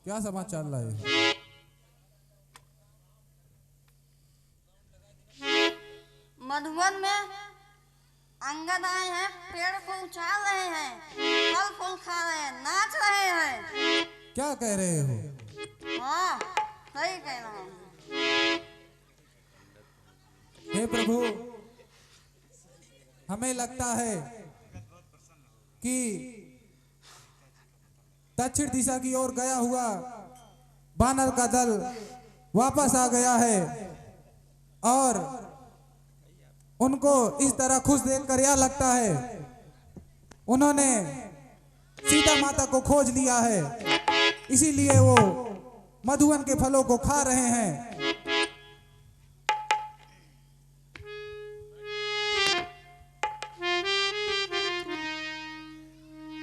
क्या समाचार लाए? मधुबन में अंगद आए हैं, पेड़ को उछाल रहे हैं, फल फूल खा रहे हैं, नाच रहे हैं। क्या कह रहे हो? हाँ, सही कह रहा हूँ। हे प्रभु, हमें लगता है कि दक्षिण दिशा की ओर गया हुआ बानर का दल वापस आ गया है और उनको इस तरह खुश देखकर यह लगता है उन्होंने सीता माता को खोज लिया है, इसीलिए वो मधुवन के फलों को खा रहे हैं।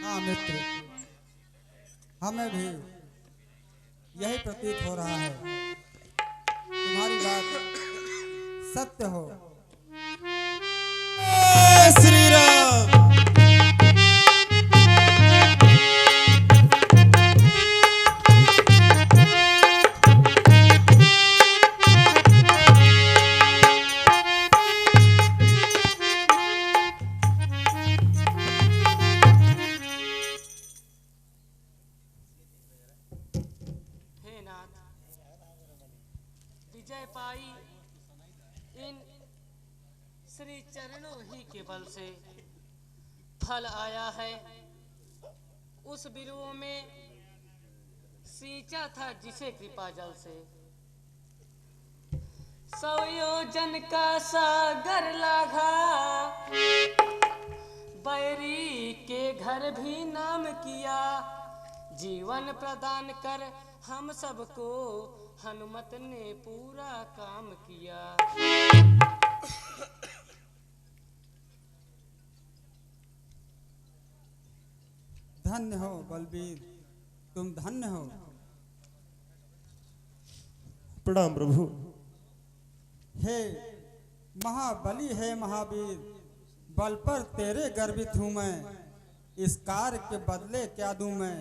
हाँ मित्र, हमें भी यही प्रतीत हो रहा है, तुम्हारी बात सत्य हो। श्री राम। हे नाथ, विजय पाई इन श्री चरणों ही के बल से फल आया है। उस बिरुओं में सींचा था जिसे कृपा जल से, सौ योजन का सागर लाघा, बैरी के घर भी नाम किया। जीवन प्रदान कर हम सबको हनुमत ने पूरा काम किया। धन्य हो बलबीर, तुम धन्य हो। प्रणाम प्रभु। हे महाबली, हे महावीर, बल पर तेरे गर्वित हूँ मैं। इस कार्य के बदले क्या दूं मैं,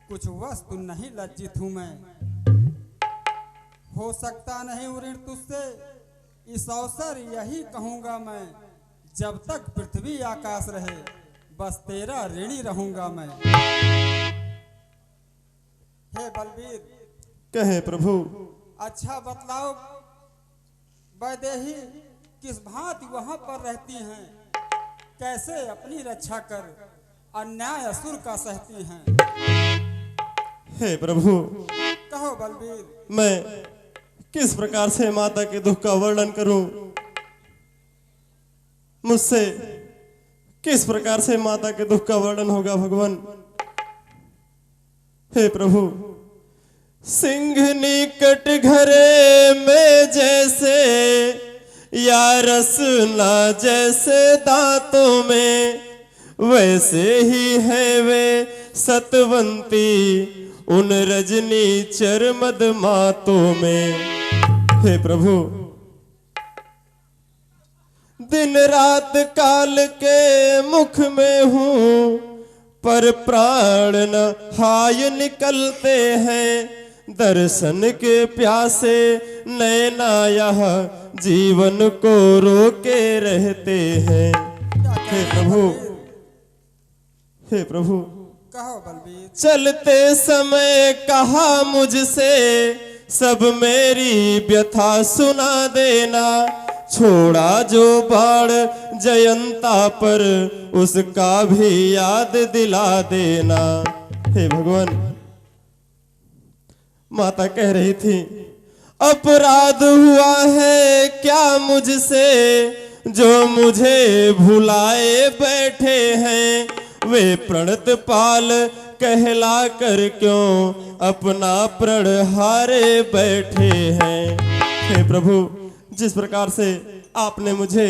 कुछ वस्तु नहीं लज्जित हूँ मैं। हो सकता नहीं ऋण तुझसे, इस अवसर यही कहूँगा मैं। जब तक पृथ्वी आकाश रहे, बस तेरा ऋणी रहूँगा मैं। हे बलबीर, कहे प्रभु। अच्छा बतलाओ, वैदेही किस भांति वहां पर रहती हैं, कैसे अपनी रक्षा कर अन्याय असुर का सहती हैं। हे प्रभु, कहो बलबीर। मैं किस प्रकार से माता के दुख का वर्णन करूं, मुझसे किस प्रकार से माता के दुख का वर्णन होगा भगवान। हे प्रभु, सिंह निकट घरे में जैसे, या रसना जैसे दांतों में, वैसे ही है वे सतवंती उन रजनी चरमद मातों में। हे प्रभु, दिन रात काल के मुख में हूँ, पर प्राण न हाय निकलते हैं। दर्शन के प्यासे नैना यह जीवन को रोके रहते हैं। हे प्रभु, हे प्रभु, कहो बलबीर। चलते समय कहा मुझसे, सब मेरी व्यथा सुना देना। छोड़ा जो बाण जयंता पर, उसका भी याद दिला देना। हे भगवान, माता कह रही थी, अपराध हुआ है क्या मुझसे, जो मुझे भुलाए बैठे हैं। वे प्रणत पाल कहला कर क्यों अपना प्रण हारे बैठे हैं। हे प्रभु, जिस प्रकार से आपने मुझे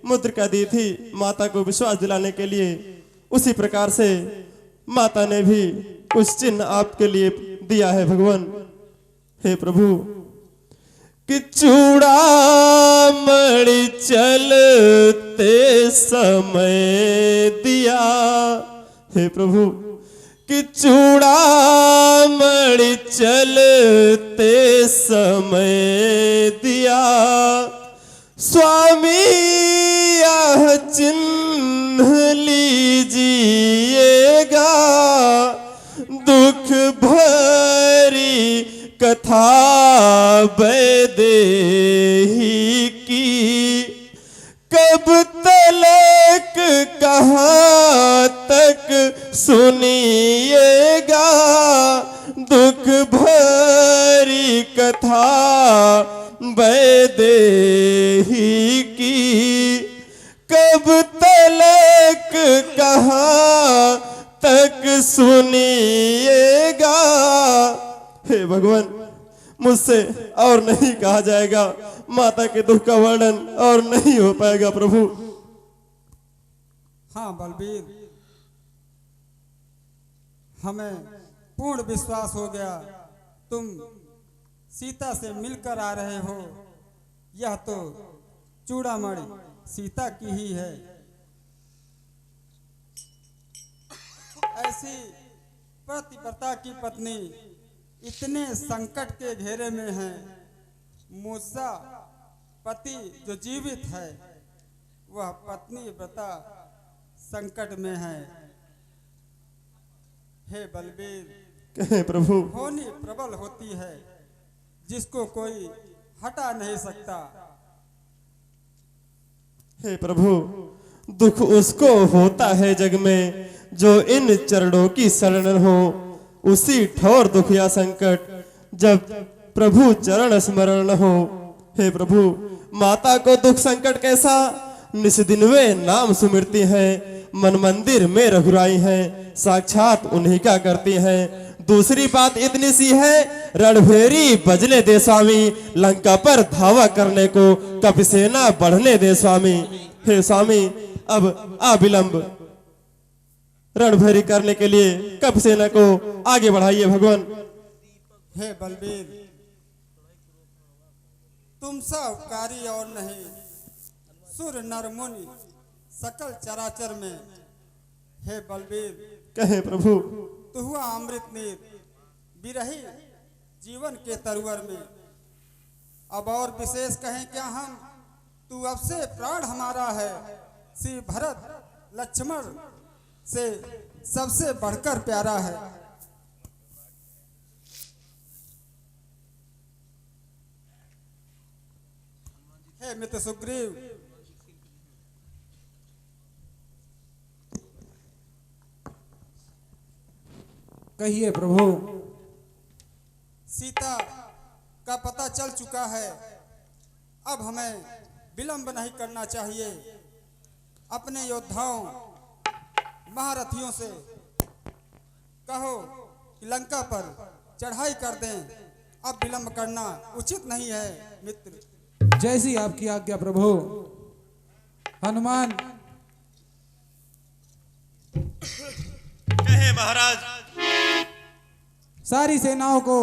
मुद्रिका दी थी माता को विश्वास दिलाने के लिए, उसी प्रकार से माता ने भी कुछ चिन्ह आपके लिए दिया है भगवान। हे प्रभु, कि चूड़ा मणि चलते समय दिया। हे प्रभु, कि चूड़ामणि चलते समय दिया स्वामी यह चिन्ह लीजिएगा दुख भरी कथा वैदेही की कब तलक कहाँ तक सुनिएगा दुख भरी कथा वैदेही की कब तलक कहाँ तक सुनिएगा। हे भगवान, मुझसे और नहीं कहा जाएगा, माता के दुख का वर्णन और नहीं हो पाएगा प्रभु। हाँ बलबीर, हमें पूर्ण विश्वास हो गया तुम सीता से मिलकर आ रहे हो। यह तो चूड़ामणि सीता की ही है। ऐसी पतिव्रता की पत्नी इतने संकट के घेरे में है। मूसा पति जो जीवित है वह पत्नी व्रता संकट में है। हे बलबीर, कहे प्रभु। होनी प्रबल होती है जिसको कोई हटा नहीं सकता। हे प्रभु, दुख उसको होता है जग में जो इन चरणों की शरण हो। उसी ठोर दुख या संकट जब प्रभु चरण स्मरण हो। हे प्रभु, माता को दुख संकट कैसा, निस दिन वे नाम सुमिरती हैं, मन मंदिर में रघुराई हैं, साक्षात उन्हीं का करती हैं। दूसरी बात इतनी सी है, रणभेरी बजने दे स्वामी, लंका पर धावा करने को कपिसेना बढ़ने दे स्वामी। हे स्वामी, अब अविलंब रणभेरी करने के लिए कपिसेना को आगे बढ़ाइए भगवान। हे बलबीर, तुम सा उपकारी और नहीं, सुर नर मुनि सकल चराचर में। हे बलबीर, कहे प्रभु। तू हुआ अमृत नीर बिरही जीवन के तरुवर में। अब और विशेष कहें क्या हम, तू अब से प्राण हमारा है। श्री भरत लक्ष्मण से सबसे बढ़कर प्यारा है। हे मित्र सुग्रीव, कहिए प्रभु। सीता का पता चल चुका है, अब हमें विलंब नहीं करना चाहिए। अपने योद्धाओं महारथियों से कहो कि लंका पर चढ़ाई कर दें। अब विलंब करना उचित नहीं है मित्र। जैसी आपकी आज्ञा प्रभु। हनुमान। कहे महाराज। सारी सेनाओं को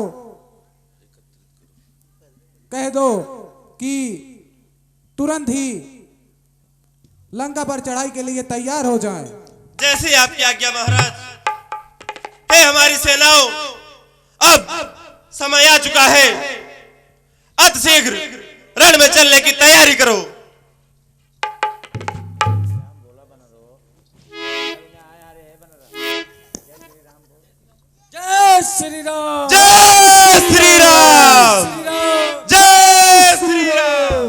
कह दो कि तुरंत ही लंका पर चढ़ाई के लिए तैयार हो जाएं। जैसे आपकी आज्ञा महाराज। हे हमारी सेनाओं, अब समय आ चुका है, अति शीघ्र रण में चलने की तैयारी करो। जय श्री राम। जय श्री राम। जय श्री राम।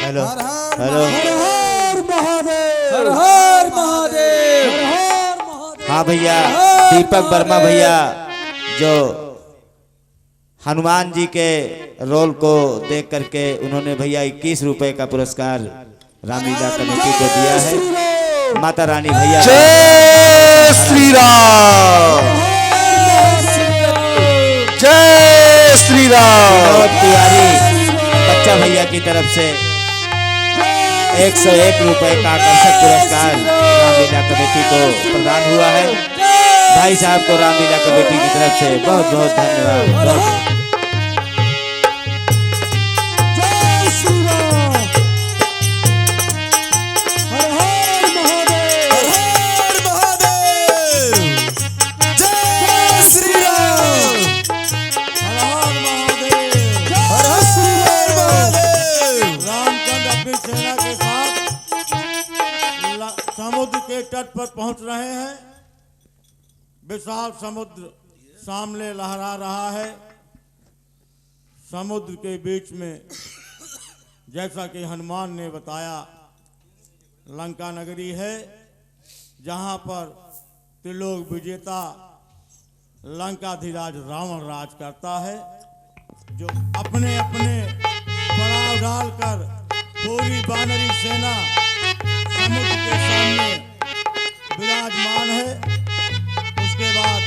हेलो हर हर हेलो। हर महादेव। हर हर महादेव। हाँ भैया, दीपक वर्मा भैया जो हनुमान जी के रोल को देख करके उन्होंने भैया 21 रुपए का पुरस्कार रामलीला कमेटी को दिया है। माता रानी भैया जय श्री राम। जय श्री राम। विनोद तिवारी बच्चा भैया की तरफ से 101 रुपए का आकर्षक पुरस्कार रामलीला कमेटी को प्रदान हुआ है। भाई साहब को रामलीला कमेटी की तरफ से बहुत बहुत धन्यवाद। हर हर महादेव। हर हर महादेव। जय समुद्र के तट पर पहुंच रहे हैं। विशाल समुद्र सामने लहरा रहा है। समुद्र के बीच में जैसा कि हनुमान ने बताया लंका नगरी है, जहां पर त्रिलोक विजेता लंकाधिराज रावण राज करता है, जो अपने अपने पड़ाव डालकर पूरी वानरी सेना समुद्र के सामने विराजमान है। उसके बाद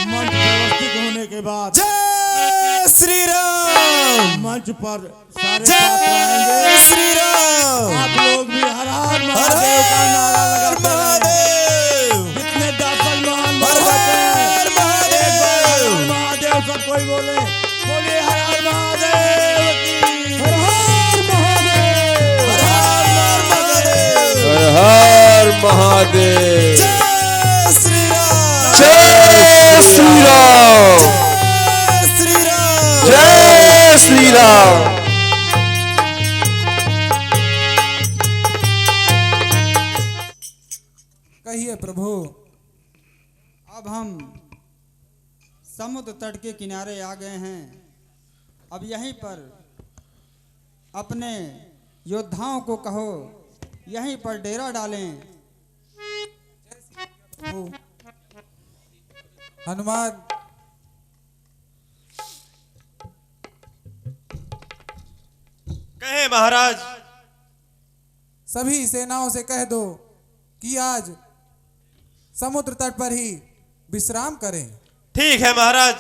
मंच व्यवस्थित होने के बाद जय श्री राम, मंच पर सारे जय पात्र आएंगे। श्री राम, आप लोग भी हर हर हर महादेव का नारा हर लगाते हैं। महादेव, जितने दासल महान हर भक्त हैं, हर एक बार हर हर महादेव, महादेव सब कोई बोले, बोलिए हर हर महादेव की। हर हर महादेव, हर हर महादेव, हर हर महादेव। जय श्री राम, जय श्री राम, जय श्री राम, जय श्री राम। कहिए प्रभु। अब हम समुद्र तट के किनारे आ गए हैं। अब यहीं पर अपने योद्धाओं को कहो यहीं पर डेरा डालें। प्रभु हनुमान, कहे महाराज। सभी सेनाओं से कह दो कि आज समुद्र तट पर ही विश्राम करें। ठीक है महाराज।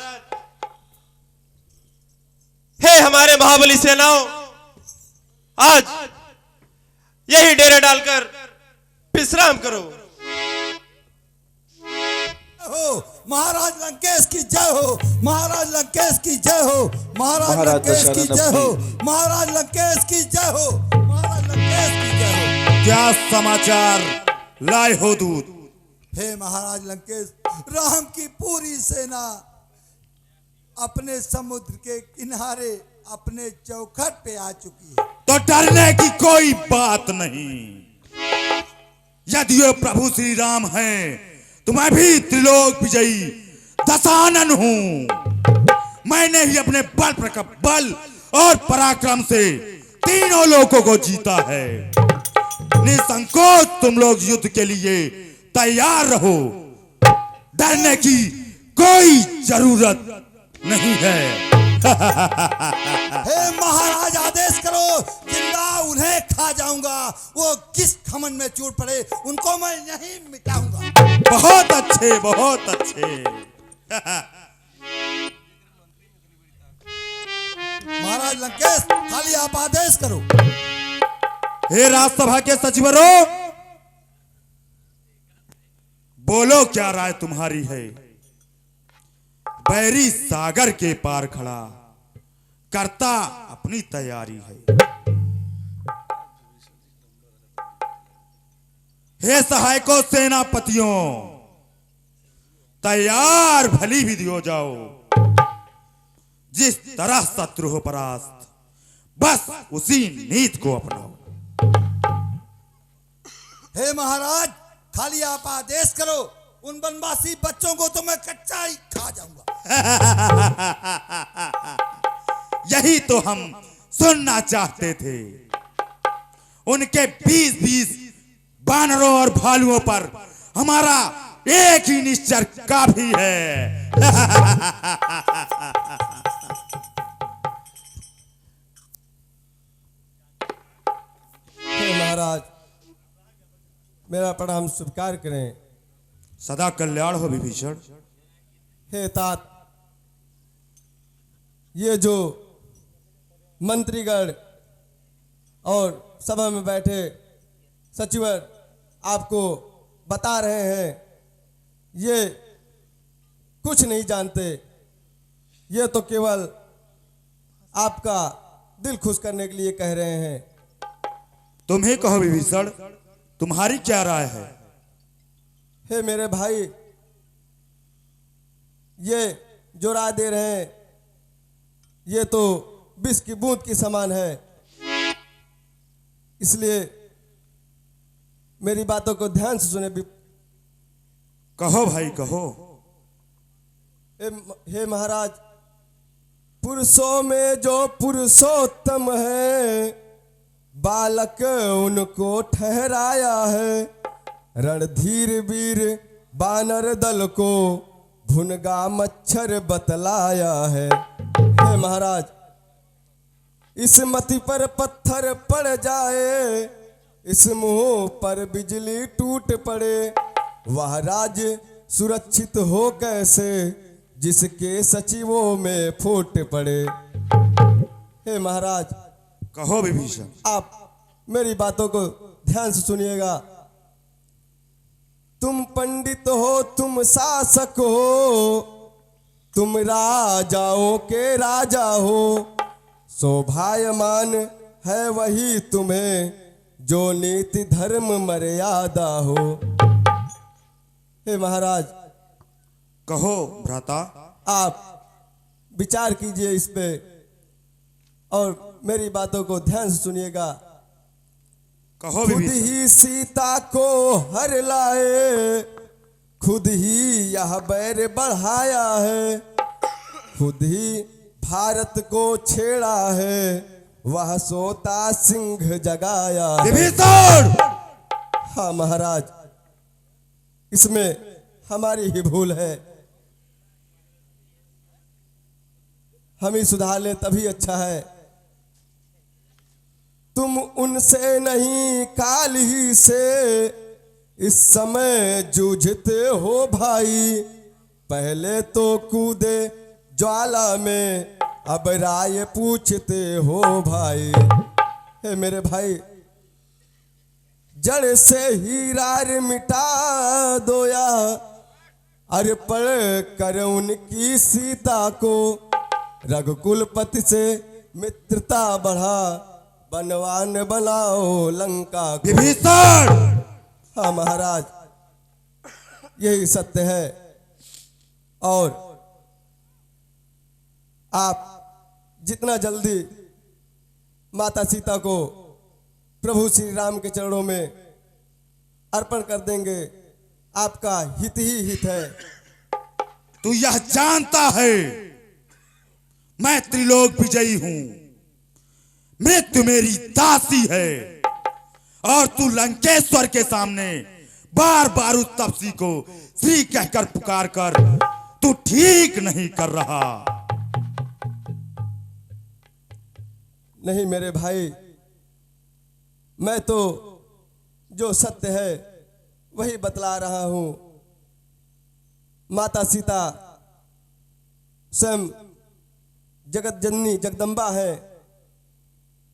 हे हमारे महाबली सेनाओं, आज यही डेरे डालकर विश्राम करो। हो महाराज लंकेश की जय हो, महाराज लंकेश की जय हो, महाराज महाराज लंकेश की दशरथ जय हो, अपनी। महाराज लंकेश की जय हो, महाराज लंकेश की जय हो। क्या समाचार लाए हो दूत? हे महाराज लंकेश, राम की पूरी सेना अपने समुद्र के किनारे अपने चौखट पे आ चुकी है। तो डरने की कोई बात नहीं। यदि ये प्रभु श्री राम हैं तो मैं भी त्रिलोक विजयी दशानन हूं। मैंने ही अपने बल और पराक्रम से तीनों लोगों को जीता है। निसंकोच तुम लोग युद्ध के लिए तैयार रहो। डरने की कोई जरूरत नहीं है। हे महाराज आदेश करो, जिंदा उन्हें खा जाऊंगा। वो किस खमन में चूट पड़े उनको मैं यहीं मिटाऊंगा। बहुत अच्छे, बहुत अच्छे। महाराज लंकेश, खाली आप आदेश करो। हे राजसभा के सचिवरों, बोलो क्या राय तुम्हारी है? बैरी सागर के पार खड़ा करता अपनी तैयारी है। हे सहायकों सेनापतियों, तैयार भली विधि हो जाओ। जिस तरह शत्रु हो परास्त, बस उसी नीति को अपनाओ। हे महाराज, खाली आप आदेश करो। उन बनवासी बच्चों को तो मैं कच्चा ही खा जाऊंगा। यही तो हम सुनना चाहते थे। उनके 20-20 बानरों और भालुओं पर हमारा एक ही निश्चर काफी है। महाराज, मेरा प्रणाम स्वीकार करें। सदा कल्याण हो विभीषण। हे तात, ये जो मंत्रीगण और सभा में बैठे सचिवर आपको बता रहे हैं, ये कुछ नहीं जानते। ये तो केवल आपका दिल खुश करने के लिए कह रहे हैं। तुम्हें कहो विभीषण, तुम्हारी क्या राय है? हे मेरे भाई, ये जो राय दे रहे हैं ये तो विष की बूंद की समान है। इसलिए मेरी बातों को ध्यान से सुने। कहो भाई कहो। हे महाराज, पुरुषों में जो पुरुषोत्तम है, बालक उनको ठहराया है। रणधीर वीर बानर दल को भुनगा मच्छर बतलाया है। हे महाराज, इस मति पर पत्थर पड़ जाए, इस मुंह पर बिजली टूट पड़े, वह राज्य सुरक्षित हो कैसे जिसके सचिवों में फूट पड़े। हे महाराज, कहो विभीषण। आप मेरी बातों को ध्यान से सुनिएगा। तुम पंडित हो, तुम शासक हो, तुम राजाओं के राजा हो, शोभायमान है वही तुम्हें जो नीति धर्म मर्यादा हो। हे महाराज, कहो भ्राता। आप विचार कीजिए इस पे और मेरी बातों को ध्यान से सुनिएगा। कहो खुद विभीषण। ही सीता को हर लाए, खुद ही यह बैर बढ़ाया है, खुद ही भारत को छेड़ा है, वह सोता सिंह जगाया है। विभीषण। हाँ महाराज, इसमें हमारी ही भूल है। हम ही सुधार ले तभी अच्छा है। तुम उनसे नहीं काल ही से इस समय जूझते हो भाई, पहले तो कूदे ज्वाला में, अब राय पूछते हो भाई। हे मेरे भाई, जड़ से ही रार मिटा दो या अर्पण कर उनकी सीता को, रघुकुलपति से मित्रता बढ़ा, बनवान बनाओ लंका को। विभीषण। हाँ महाराज, यही सत्य है। और आप जितना जल्दी माता सीता को प्रभु श्री राम के चरणों में अर्पण कर देंगे, आपका हित ही हित है। तू यह जानता है मैं त्रिलोक विजयी हूं, मृत्यु मेरी दासी है, और तू लंकेश्वर के सामने बार बार उस तपसी को श्री कहकर पुकार कर तू ठीक नहीं कर रहा। नहीं मेरे भाई, मैं तो जो सत्य है वही बतला रहा हूं। माता सीता स्वयं जगत जननी जगदम्बा है।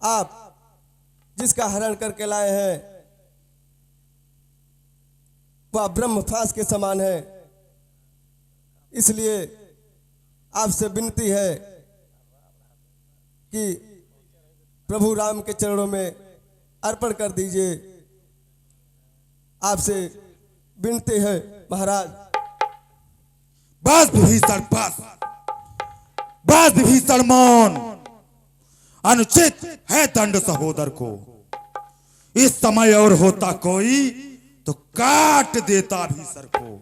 आप जिसका हरण करके लाए हैं वह ब्रह्म फांस के समान है। इसलिए आपसे विनती है कि प्रभु राम के चरणों में अर्पण कर दीजिए। आपसे विनती है महाराज। बस विभीषण, बस बस विभीषण, मौन। अनुचित है दंड सहोदर को। इस समय और होता कोई तो काट देता भी सर को।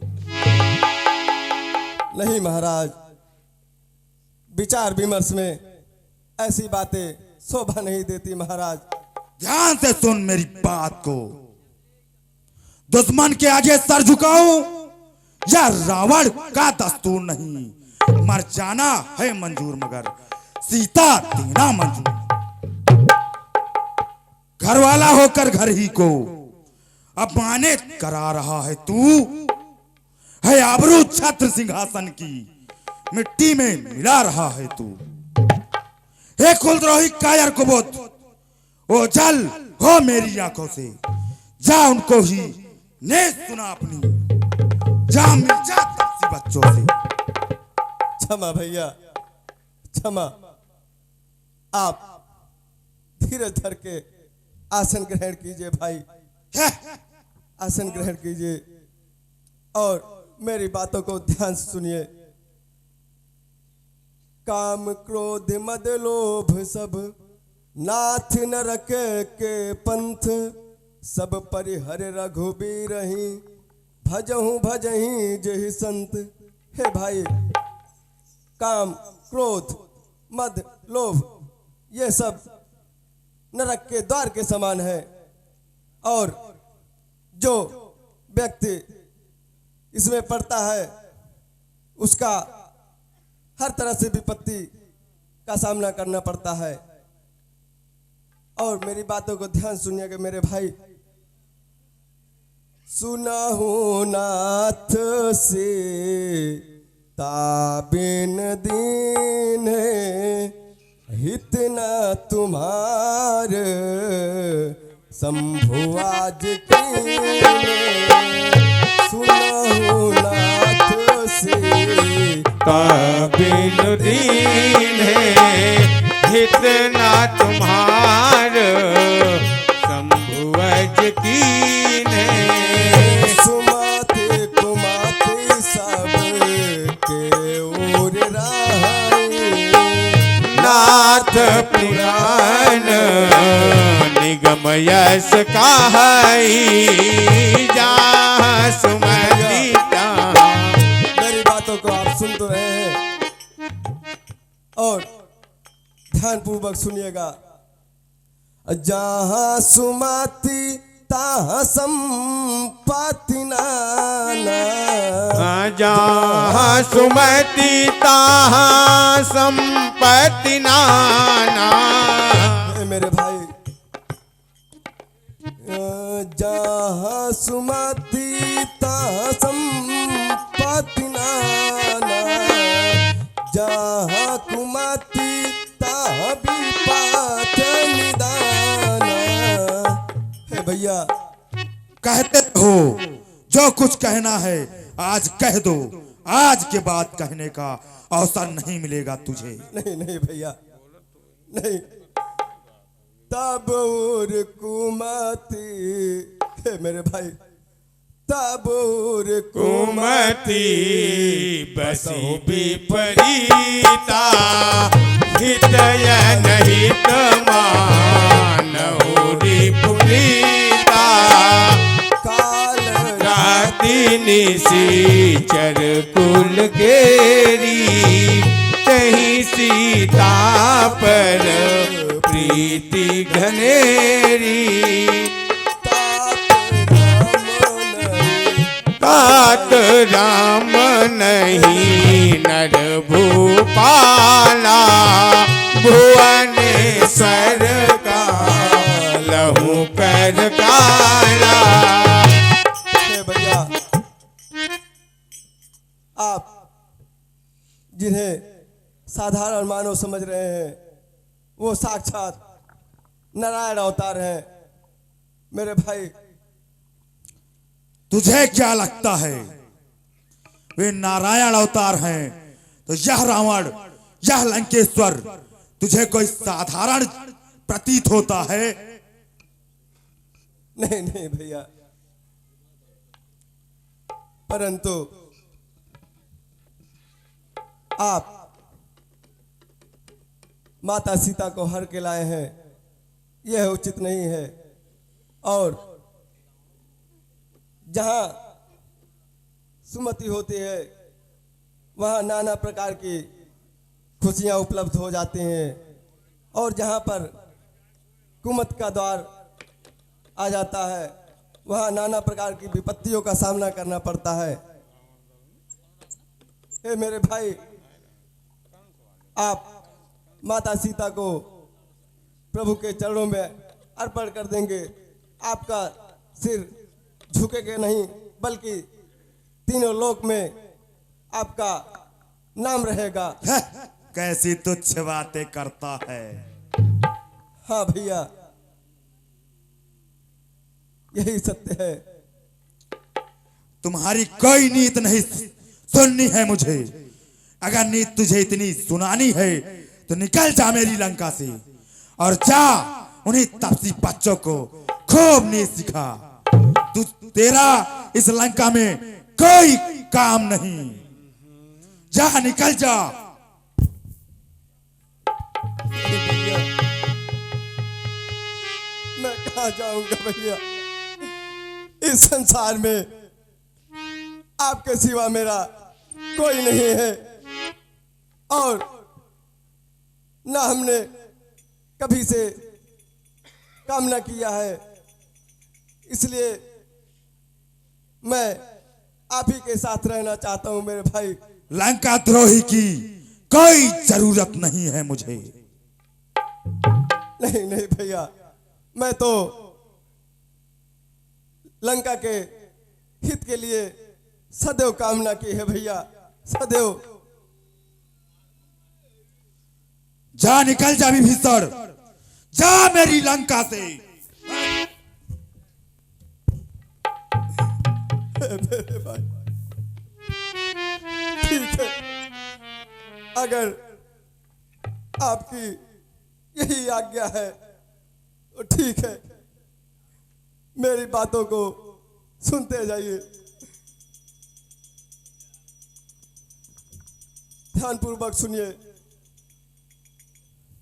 नहीं महाराज, विचार विमर्श में ऐसी बातें शोभा नहीं देती महाराज। ध्यान से सुन मेरी बात को। दुश्मन के आगे सर झुकाऊं या रावण का दस्तूर नहीं। मर जाना है मंजूर मगर सीता देना मंजूर। घर वाला होकर घर ही को अपमानित करा रहा है तू। है आबरू छत्र सिंहासन की मिट्टी में मिला रहा है तू। हे कुलद्रोही कायर कुबोध, ओ जल हो मेरी आंखों से। जा उनको ही ने सुना अपनी, जा मिल जा तासी बच्चों से। क्षमा भैया, क्षमा। आप धीरज धर के आसन ग्रहण कीजिए भाई, आसन ग्रहण कीजिए और मेरी बातों को ध्यान से सुनिए। काम क्रोध मद लोभ सब नाथ नरक के पंथ, सब परिहर रघुबीर ही भजहूँ भजही जहि संत। हे भाई, काम, क्रोध, मद, लोभ ये सब नरक के द्वार के समान है, और जो व्यक्ति इसमें पड़ता है उसका हर तरह से विपत्ति का सामना करना पड़ता है। और मेरी बातों को ध्यान सुनिएगा मेरे भाई। सुनाहू नाथ से ताबिन दीन हित न तुम्हार शंभु आज कीने। सुनाहू नाथ से ताबिन दीन हित न तुम्हार शंभु आज कीने। सुमाते कुमाते सब के ओर राही नाथ पुराण निगम यश कहई जहाँ सुमति तहाँ। मेरी बातों को आप सुन तो रहे हैं और ध्यान पूर्वक सुनिएगा। जहाँ सुमति तहाँ संपत्ति नाना। जहाँ सुमति तहाँ संपत्ति नाना। मेरे भाई, जहाँ सुमति तहाँ संपत्ति नाना। जहाँ कुमति तहाँ विपत निदाना। हे भैया, कहते हो जो कुछ कहना है आज कह दो, आज के बाद कहने का अवसर नहीं मिलेगा तुझे। नहीं नहीं भैया, नहीं। तब और कुमति, हे मेरे भाई, तब और कुमति बसी विपरीता हितय नहीं मानहुरी पुनीता। काल राति निशिचर कुल गेरी तही सीता पर प्रीति घनेरी। तात राम नहीं नर भूपाला भुवनेश्वर का लहू कर काला। हे भैया, आप जिन्हें साधारण मानव समझ रहे हैं वो साक्षात नारायण अवतार हैं। मेरे भाई, तुझे क्या लगता है वे नारायण अवतार हैं तो यह रावण, यह लंकेश्वर तुझे कोई साधारण प्रतीत होता है? नहीं नहीं भैया, परंतु आप माता सीता को हर के लाए हैं, यह उचित नहीं है। और जहाँ सुमति होती है वहाँ नाना प्रकार की खुशियाँ उपलब्ध हो जाती हैं, और जहाँ पर कुमत का द्वार आ जाता है वहाँ नाना प्रकार की विपत्तियों का सामना करना पड़ता है। हे मेरे भाई, आप माता सीता को प्रभु के चरणों में अर्पण कर देंगे, आपका सिर झुकेगा नहीं, बल्कि तीनों लोक में आपका नाम रहेगा। कैसी तुच्छ बातें करता है। हाँ भैया, यही सत्य है। तुम्हारी कोई नीत नहीं सुननी है मुझे। अगर नीत तुझे इतनी सुनानी है तो निकल जा मेरी लंका से और जा उन्हीं तपसी बच्चों को खूब नीत सिखा। तू तेरा इस लंका में कोई काम नहीं। जा, निकल जा। मैं कहाँ जाऊंगा भैया, इस संसार में आपके सिवा मेरा कोई नहीं है और ना हमने कभी से कामना किया है, इसलिए मैं आप ही के साथ रहना चाहता हूं मेरे भाई। लंका द्रोही की कोई जरूरत नहीं है मुझे। नहीं नहीं भैया, मैं तो लंका के हित के लिए सदैव कामना की है भैया, सदैव। जा, निकल जा विभीषण, जा मेरी लंका से। मेरे भाई ठीक है, अगर आपकी यही आज्ञा है तो ठीक है, मेरी बातों को सुनते जाइए, ध्यानपूर्वक सुनिए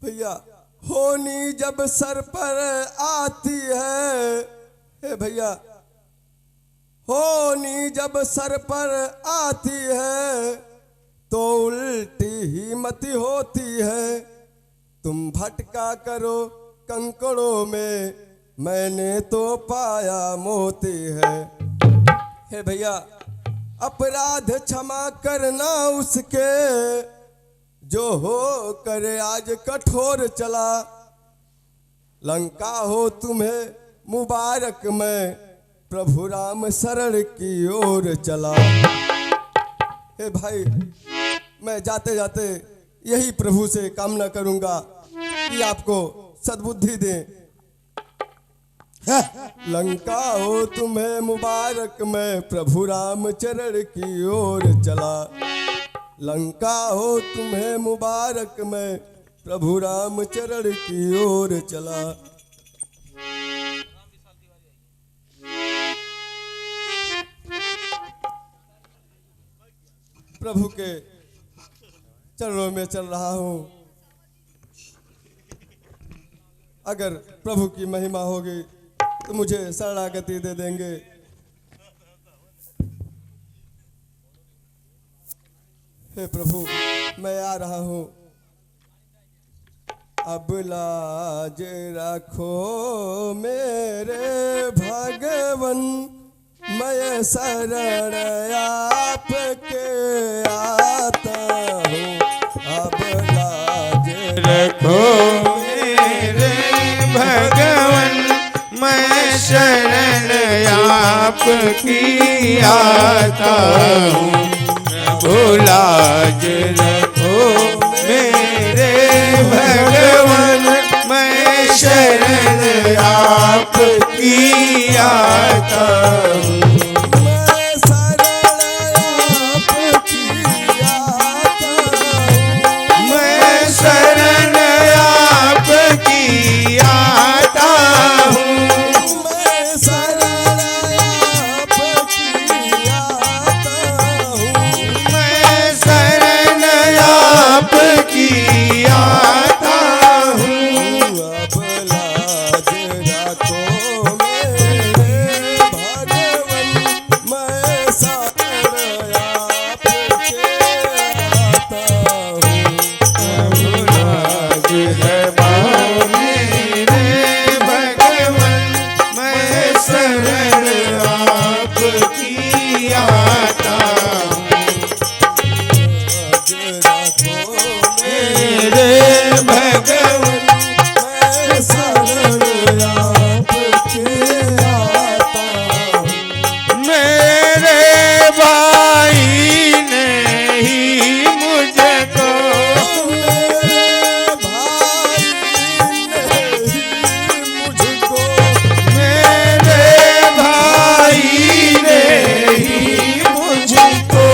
भैया। होनी जब सर पर आती है, हे भैया, होनी जब सर पर आती है तो उल्टी ही मती होती है। तुम भटका करो कंकड़ों में, मैंने तो पाया मोती है। हे भैया, अपराध क्षमा करना उसके जो हो करे आज कठोर चला। लंका हो तुम्हें मुबारक, मैं प्रभु राम शरण की ओर चला। हे भाई, मैं जाते जाते यही प्रभु से कामना करूंगा कि आपको सद्बुद्धि दे। लंका हो तुम्हें मुबारक, मैं प्रभु राम चरण की ओर चला। लंका हो तुम्हें मुबारक, मैं प्रभु राम चरण की ओर चला। प्रभु के चरणों में चल रहा हूं। अगर प्रभु की महिमा होगी तो मुझे शरणागति दे देंगे। हे प्रभु, मैं आ रहा हूं। अब लाज रखो मेरे भगवन, मैं शरण आपके आता हूँ। अब लाज रखो मेरे भगवन, मैं शरण आपकी आता हूँ। लाज रखो मेरे भगवन, मैं शरण आपकी आता हूँ। मैं शरण आपकी आता हूँ। मैं शरण आपकी आता हूँ। मैं शरण आपकी आता हूँ। मैं शरण आपकी आता हूँ। अब लाज रखो मेरे भगवन, मैं शरण आपके आता हूँ। अब लाज रखो मेरे भगवन, मैं शरण आपकी आता हूँ। मेरे भगवन, मैं शरण आपके आता हूँ। मेरे भाई ने ही मुझको, मेरे भाई ने ही मुझको, मेरे भाई ने ही मुझको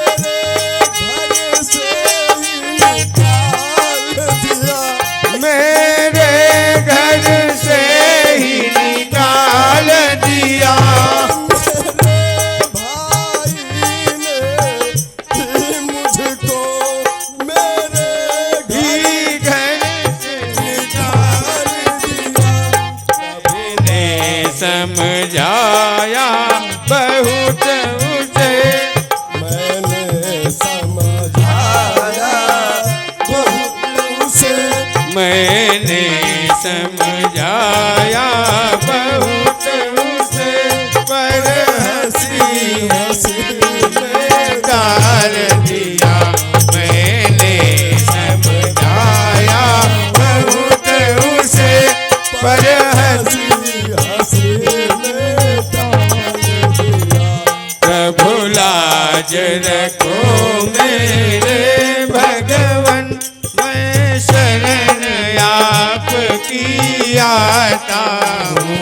मेरे घर से ही निकाल दिया। मेरे घर से ही निकाल दिया। मेरे बहुत उसे मैंने समझाया बहुत उसे, मैंने समझाया बहुत उसे, पर हंसी हंसी में डाल दिया। मैंने समझाया बहुत उसे, पर हंसी हंसी में डाल दिया। प्रभु लाज रखो मेरे भगवन, मैं शरण आपकी आता हूँ।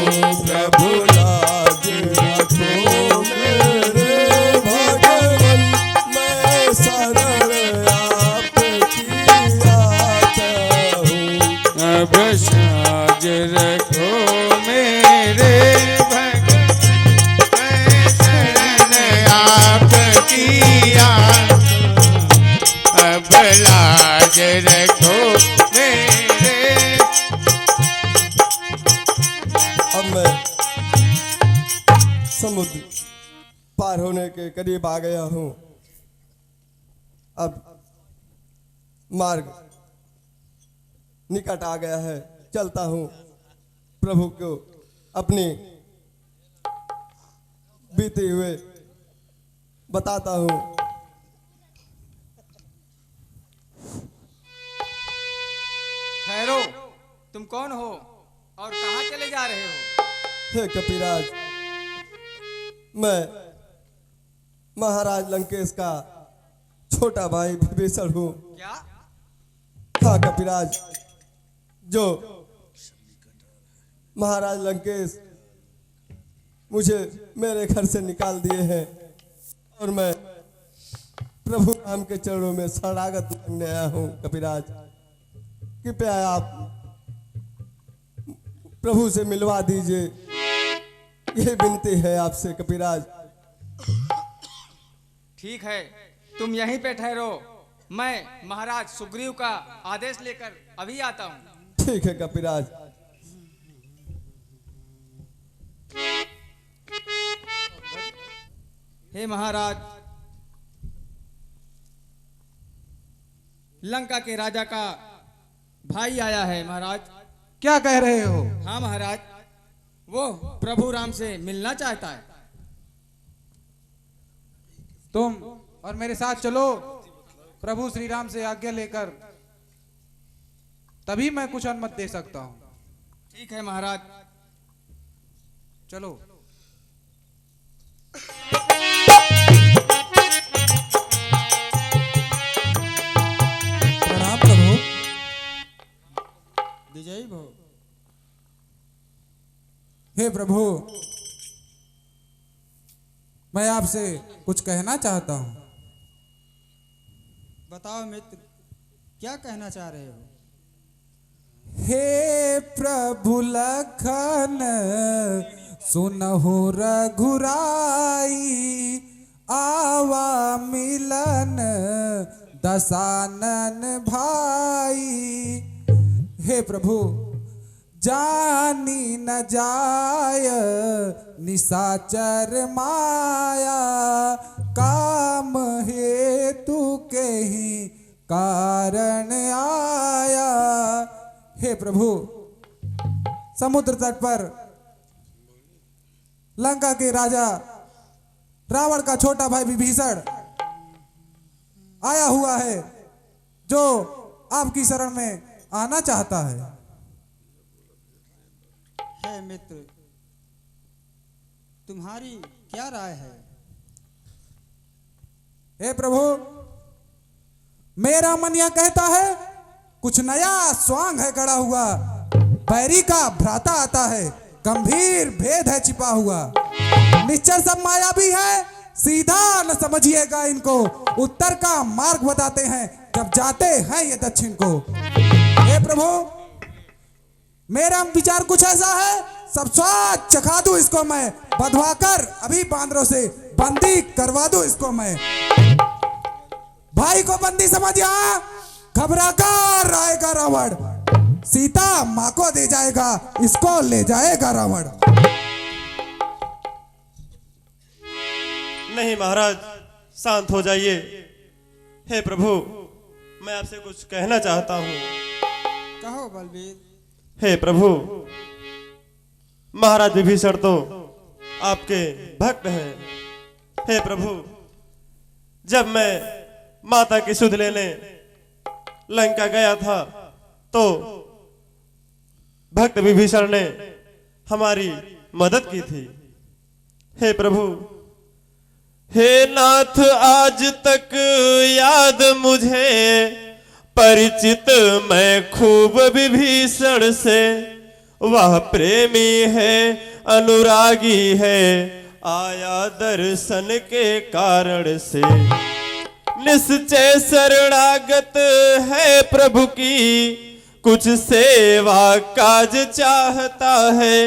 प्रभु लाज रखो मेरे भगवन, मैं शरण आपकी आता हूँ। अब साज रखो मेरे भगवन, मैं शरण आपकी आता हूँ। अब लाज रखो मेरे। अब मैं समुद्र पार होने के करीब आ गया हूँ। अब मार्ग निकट आ गया है, चलता हूँ। प्रभु को अपनी बीते हुए बताता हूँ। ठहरो, तुम कौन हो और कहाँ चले जा रहे हो? हे कपिराज, मैं महाराज लंकेश का छोटा भाई विभीषण हूँ। क्या? हाँ कपिराज, जो महाराज लंकेश मुझे मेरे घर से निकाल दिए हैं और मैं प्रभु राम के चरणों में शरणागत मांगने आया हूँ। कपिराज, कृपया आप प्रभु से मिलवा दीजिए, यही विनती है आपसे कपिराज। ठीक है, तुम यहीं पे ठहरो, मैं महाराज सुग्रीव का आदेश लेकर अभी आता हूँ। ठीक है कपिराज। हे महाराज, लंका के राजा का भाई आया है महाराज। क्या कह रहे हो? हाँ महाराज, वो प्रभु राम से मिलना चाहता है। तुम और मेरे साथ चलो प्रभु श्री राम से आज्ञा लेकर, तभी मैं कुछ अनुमति दे सकता हूँ। ठीक है महाराज, चलो। प्रणाम प्रभु। विजयी भो। हे प्रभु, मैं आपसे कुछ कहना चाहता हूँ। बताओ मित्र, क्या कहना चाह रहे हो? हे प्रभु लखन सुनहु रघुराई, आवा मिलन दशानन भाई। हे प्रभु, जानी न जाय निशाचर माया, काम हेतु के ही कारण आया। हे प्रभु, समुद्र तट पर लंका के राजा रावण का छोटा भाई विभीषण आया हुआ है, जो आपकी शरण में आना चाहता है। हे मित्र, तुम्हारी क्या राय है? हे प्रभु, मेरा मन यह कहता है कुछ नया स्वांग है गड़ा हुआ, बैरी का भ्राता आता है, गंभीर भेद है छिपा हुआ। निश्चय सब माया भी है, सीधा न समझिएगा इनको, उत्तर का मार्ग बताते हैं जब जाते हैं ये दक्षिण को। हे प्रभु, मेरा विचार कुछ ऐसा है, सब स्वाद चखा दूं इसको मैं, बंधवा कर अभी बांदरों से बंदी करवा दूं इसको मैं। भाई को बंदी समझ, यहाँ घबरा कर आएगा रावण, सीता माँ को दे जाएगा, इसको ले जाएगा रावण। नहीं महाराज, शांत हो जाइए। हे प्रभु, मैं आपसे कुछ कहना चाहता हूँ। कहो बलबीर। हे प्रभु, महाराज विभीषण तो आपके भक्त हैं। हे प्रभु, जब मैं माता की सुध लेने लंका गया था तो भक्त विभीषण ने हमारी मदद की थी। हे प्रभु, हे नाथ, आज तक याद मुझे परिचित मैं खूब विभीषण से। वह प्रेमी है, अनुरागी है, आया दर्शन के कारण से। निश्चय शरणागत है प्रभु की, कुछ सेवा काज चाहता है।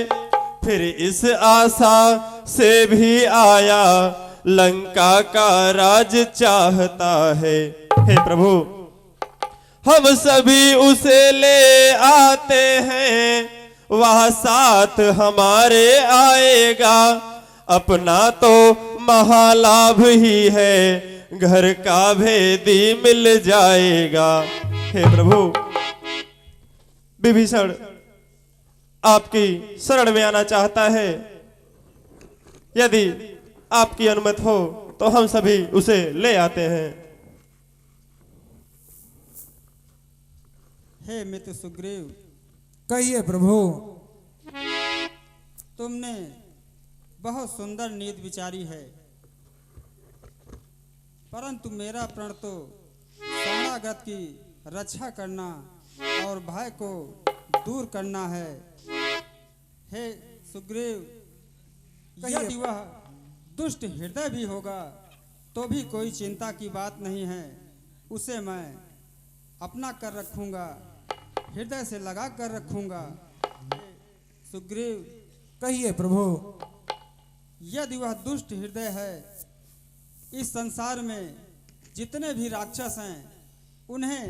फिर इस आशा से भी आया, लंका का राज चाहता है। हे प्रभु, हम सभी उसे ले आते हैं, वह साथ हमारे आएगा। अपना तो महालाभ ही है, घर का भेदी मिल जाएगा। हे प्रभु, विभीषण आपकी शरण में आना चाहता है। यदि आपकी अनुमति हो तो हम सभी उसे ले आते हैं। हे मित्र सुग्रीव, कहिए प्रभु। तुमने बहुत सुंदर नीति विचारी है, परंतु मेरा प्रण तो शरणागत की रक्षा करना और भय को दूर करना है। हे सुग्रीव, यदि वह दुष्ट हृदय भी होगा तो भी कोई चिंता की बात नहीं है। उसे मैं अपना कर रखूंगा, हृदय से लगा कर रखूंगा। सुग्रीव, कहिए प्रभु। यदि वह दुष्ट हृदय है, इस संसार में जितने भी राक्षस हैं उन्हें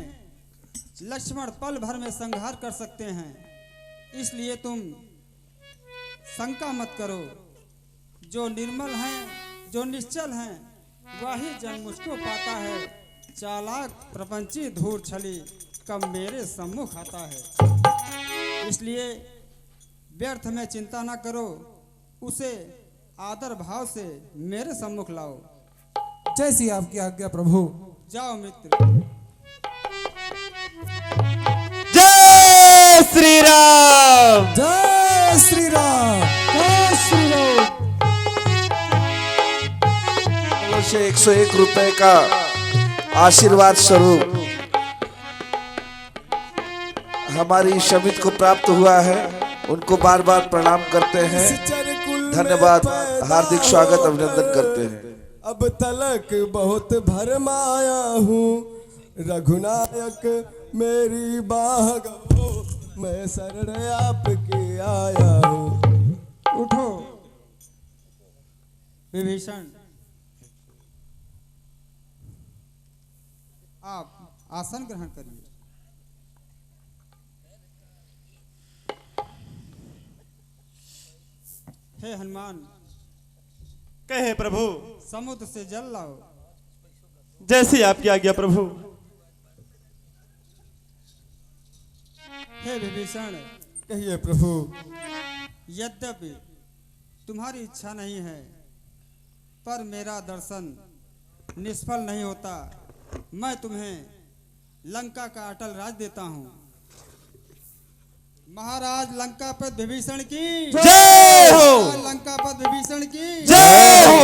लक्ष्मण पल भर में संहार कर सकते हैं। इसलिए तुम शंका मत करो। जो निर्मल हैं, जो निश्चल हैं, वही जन मुझको पाता है। चालाक प्रपंची धूर छली कब मेरे सम्मुख आता है। इसलिए व्यर्थ में चिंता ना करो, उसे आदर भाव से मेरे सम्मुख लाओ। जैसी आपकी आज्ञा प्रभु। जाओ मित्र। जय श्री राम। जय श्री राम। जय श्री राम। से 101 रुपए का आशीर्वाद स्वरूप हमारी शमित को प्राप्त हुआ है। उनको बार बार प्रणाम करते हैं, धन्यवाद, हार्दिक स्वागत, अभिनंदन करते हैं। अब तलक बहुत भरमाया हूँ, रघुनायक मेरी बाह गो, मैं शरण आपके आया हूँ। उठो विभीषण, आप आसन ग्रहण करिए। हे हनुमान, कहे प्रभु। समुद्र से जल लाओ। जैसी आपकी आज्ञा प्रभु। हे विभीषण, कहिए प्रभु। यद्यपि तुम्हारी इच्छा नहीं है, पर मेरा दर्शन निष्फल नहीं होता। मैं तुम्हें लंका का अटल राज देता हूँ। महाराज लंका पर विभीषण की जय हो। लंका पर विभीषण की जय हो।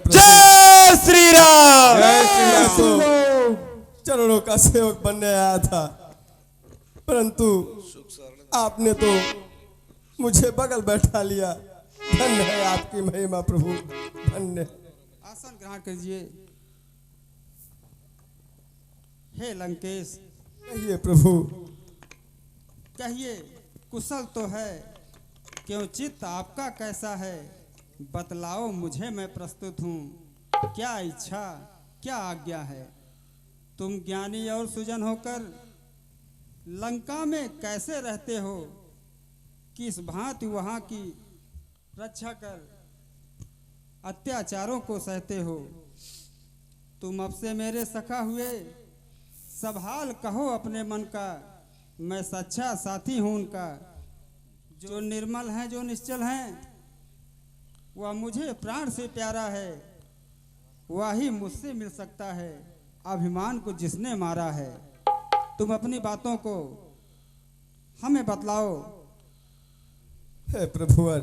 जय श्री राम। जय श्री राम। चरणों का सेवक बनने आया था, परंतु आपने तो मुझे बगल बैठा लिया। धन्य है आपकी महिमा प्रभु, धन्य। आसन ग्रहण कीजिए। हे लंकेश, कहिए प्रभु। कहिए, कुशल तो है, क्यों चित्त आपका कैसा है? बतलाओ मुझे, मैं प्रस्तुत हूँ। क्या इच्छा, क्या आज्ञा है? तुम ज्ञानी और सुजन होकर लंका में कैसे रहते हो? किस भांति वहाँ की रक्षा कर अत्याचारों को सहते हो। तुम अब से मेरे सखा हुए, सब हाल कहो अपने मन का, मैं सच्चा साथी हूँ उनका। जो निर्मल हैं, जो निश्चल हैं, वह मुझे प्राण से प्यारा है, वही मुझसे मिल सकता है, अभिमान को जिसने मारा है। तुम अपनी बातों को हमें बतलाओ। हे प्रभुवर,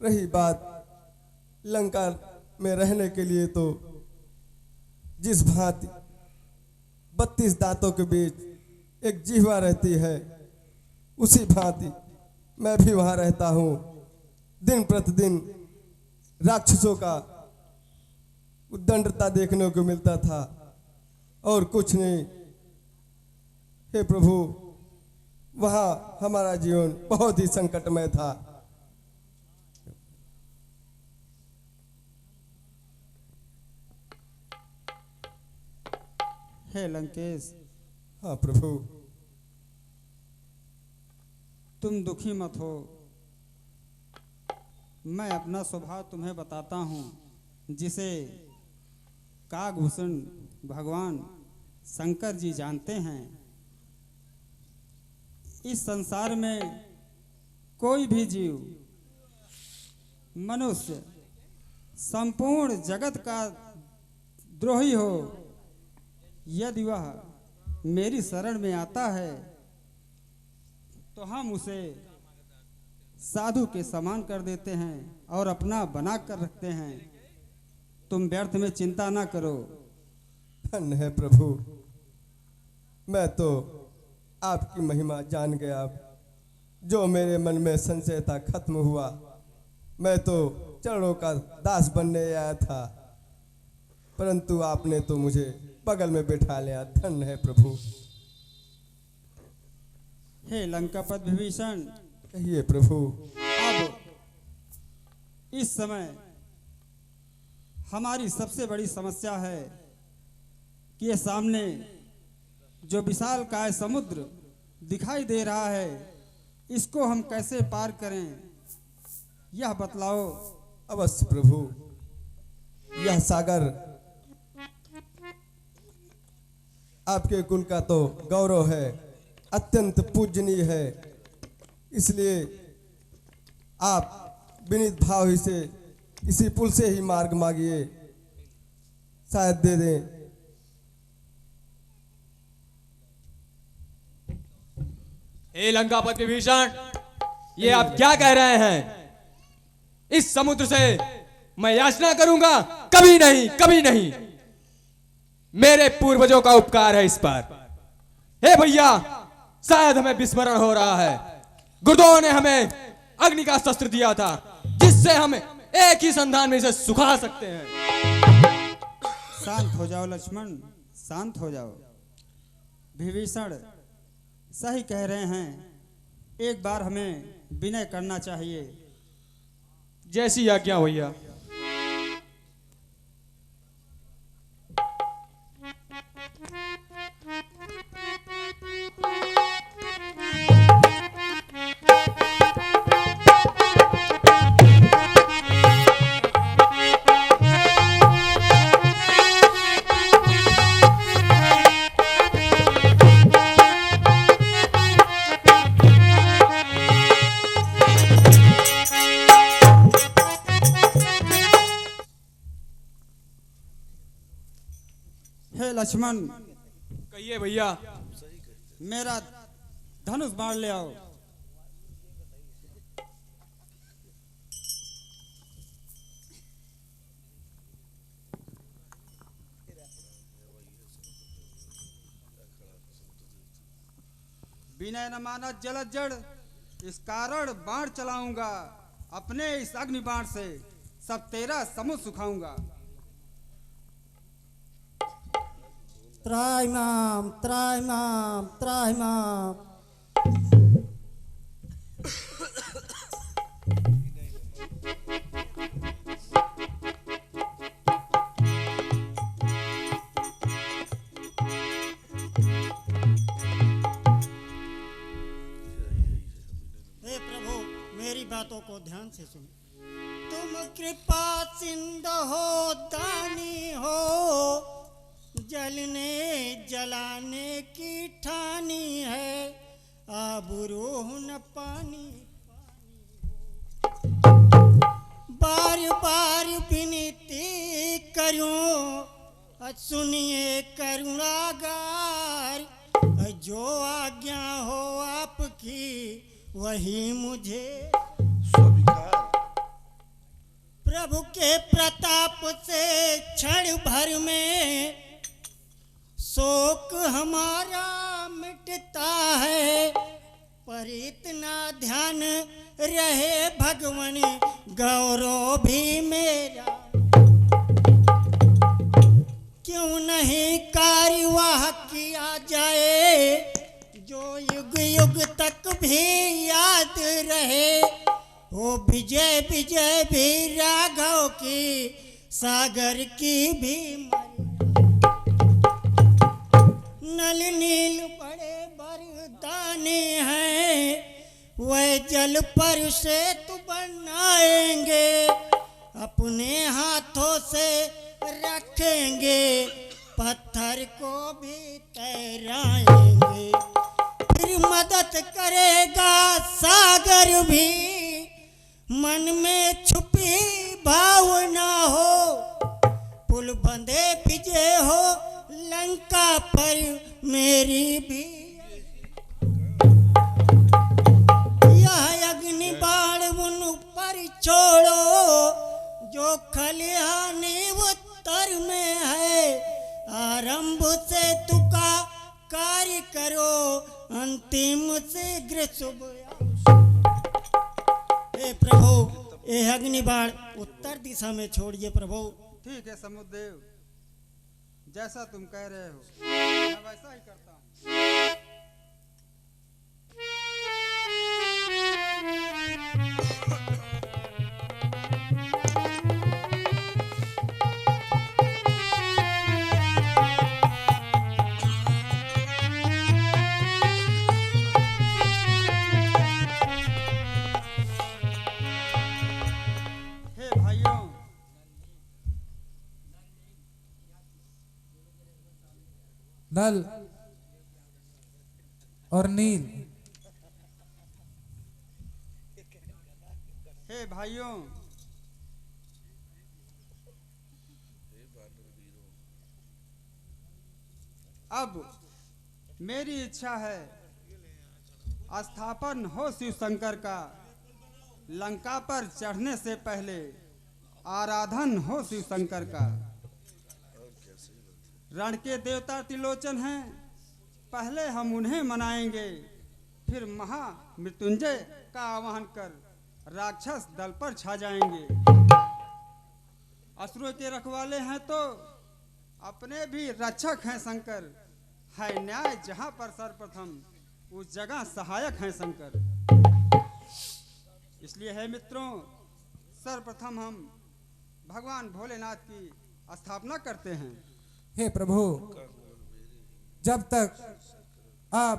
रही बात लंका में रहने के लिए, तो जिस भांति 32 दांतों के बीच एक जिह्वा रहती है, उसी भांति मैं भी वहां रहता हूँ। दिन प्रतिदिन राक्षसों का उद्दंडता देखने को मिलता था, और कुछ नहीं। हे प्रभु, वहां हमारा जीवन बहुत ही संकटमय था। हे लंकेश, हाँ प्रभु। तुम दुखी मत हो। मैं अपना स्वभाव तुम्हें बताता हूँ, जिसे काकभूषण भगवान शंकर जी जानते हैं। इस संसार में कोई भी जीव, मनुष्य, संपूर्ण जगत का द्रोही हो, यदि वह मेरी शरण में आता है तो हम उसे साधु के समान कर देते हैं और अपना बना कर रखते हैं। तुम व्यर्थ में चिंता ना करो। धन्य है प्रभु, मैं तो आपकी महिमा जान गया। जो मेरे मन में संशय था खत्म हुआ। मैं तो चरणों का दास बनने आया था, परंतु आपने तो मुझे बगल में बैठा लिया। धन्य है प्रभु। हे लंकापति विभीषण, कहिए प्रभु। अब इस समय हमारी सबसे बड़ी समस्या है कि ये सामने जो विशालकाय समुद्र दिखाई दे रहा है, इसको हम कैसे पार करें, यह बतलाओ। अवश्य प्रभु। यह सागर आपके कुल का तो गौरव है, अत्यंत पूजनीय है। इसलिए आप विनीत भाव ही से इसी पुल से ही मार्ग मांगिए, शायद दे दें। हे लंकापति विभीषण, ये आप क्या कह रहे हैं? इस समुद्र से मैं याचना करूंगा? कभी नहीं, कभी नहीं। मेरे पूर्वजों का उपकार है इस पर। हे भैया, शायद हमें विस्मरण हो रहा है। गुरुदेव ने हमें अग्नि का शस्त्र दिया था, जिससे हम एक ही संधान में इसे सुखा सकते हैं। शांत हो जाओ लक्ष्मण, शांत हो जाओ। विभीषण सही कह रहे हैं, एक बार हमें विनय करना चाहिए। जैसी आज्ञा भैया। हे लक्ष्मण, कहिए भैया। मेरा धनुष बाण ले आओ। विनय न मानत जलद जड़, इस कारण बाण चलाऊंगा। अपने इस अग्नि बाण से सब तेरा समुद्र सुखाऊंगा। त्राहिमाम त्राहिमाम त्राहिमाम। हे प्रभु, मेरी बातों को ध्यान से सुन। तुम कृपा सिंधु हो दानी हो, जलने जलाने की ठानी है, आबरूह न पानी। बार बार विनती करूं, सुनिए करुणागार, जो आज्ञा हो आपकी वही मुझे प्रभु के प्रताप से क्षण भर में शोक हमारा मिटता है, पर इतना ध्यान रहे भगवान गौरव भी मेरा। क्यों नहीं कार्यवाह किया जाए, जो युग युग तक भी याद रहे, वो विजय विजय भी राघव की, सागर की भी नल नील बड़े बरदाने हैं, वह जल पर से तू बनाएंगे, अपने हाथों से रखेंगे, पत्थर को भी तैराएंगे, फिर मदद करेगा सागर भी, मन में छुपी भावना हो, पुल बंधे विजय हो लंका पर मेरी भी। यह अग्नि बाण उन पर छोड़ो, जो खलिहानी उत्तर में है, आरंभ से तुका कार्य करो, अंतिम शीघ्र शुभ। हे प्रभु, ये अग्नि बाण उत्तर दिशा में छोड़िए प्रभु। ठीक है समुद्रदेव, जैसा तुम कह रहे हो मैं वैसा ही करता हूँ। हे भाइयों, नल और नील, हे भाइयों, अब मेरी इच्छा है स्थापन हो शिव शंकर का, लंका पर चढ़ने से पहले आराधन हो शिव शंकर का। रण के देवता त्रिलोचन हैं, पहले हम उन्हें मनाएंगे, फिर महामृत्युंजय का आवाहन कर राक्षस दल पर छा जाएंगे। असुरों के रखवाले हैं तो अपने भी रक्षक हैं शंकर, है न्याय जहां पर सर्वप्रथम, उस जगह सहायक हैं शंकर। इसलिए है मित्रों, सर्वप्रथम हम भगवान भोलेनाथ की स्थापना करते हैं। हे प्रभु, जब तक आप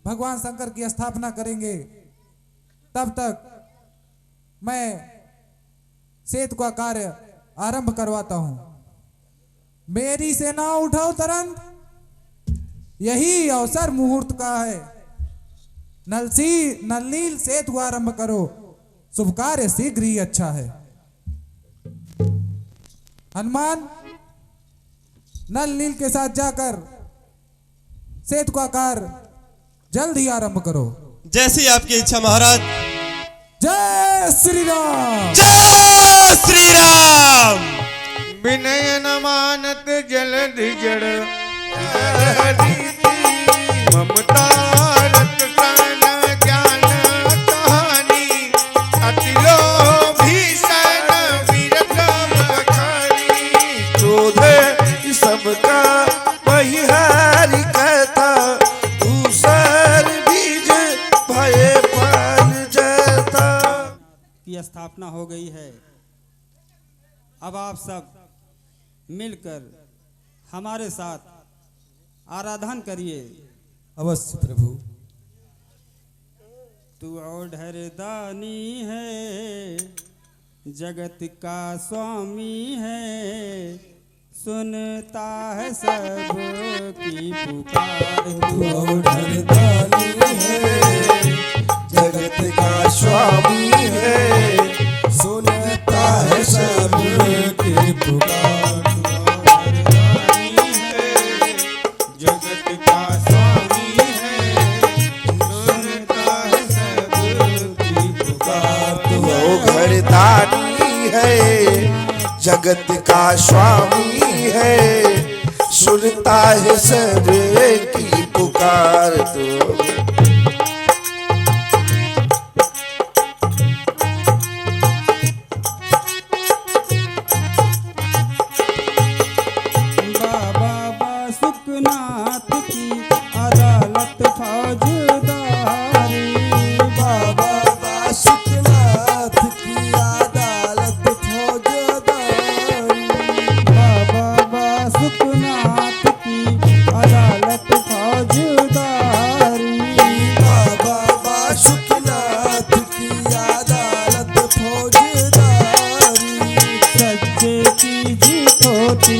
भगवान शंकर की स्थापना करेंगे तब तक मैं सेतु का कार्य आरंभ करवाता हूं। मेरी सेना उठाओ तुरंत, यही अवसर मुहूर्त का है। नलनील सेतु आरंभ करो, शुभ कार्य शीघ्र ही अच्छा है। हनुमान, नल नील के साथ जाकर सेतु का कार्य जल्द ही आरंभ करो। जैसी आपकी इच्छा महाराज। जय श्री राम। जय श्री राम। विनय न मानत जलद जड़, ममता रत सन ज्ञान कहानी, अति लोभीषण वीरत बखानी, क्रोध सबका वही हारी कहता, दूसर बीज भय पाल जाता। की स्थापना हो गई है। अब आप सब मिलकर हमारे साथ आराधन करिए। अवश्य प्रभु। तू ओढ़र दानी है, जगत का स्वामी है, सुनता है सबकी पुकार। तू ओढ़र दानी है, जगत का स्वामी है, सुनता है सबकी पुकार। जगत का स्वामी है, सुनता है सबकी पुकार। तू घरदानी है, जगत का स्वामी है, सुनता है सबकी पुकार। तू सुखनाथ की अदालत फौजदारी। बाबा सुखनाथ की अदालत फौजदारी। बाबा सुखनाथ की अदालत फौजदारी। बाबा सुखनाथ की अदालत फौजदारी। सच्चे की जीत होती,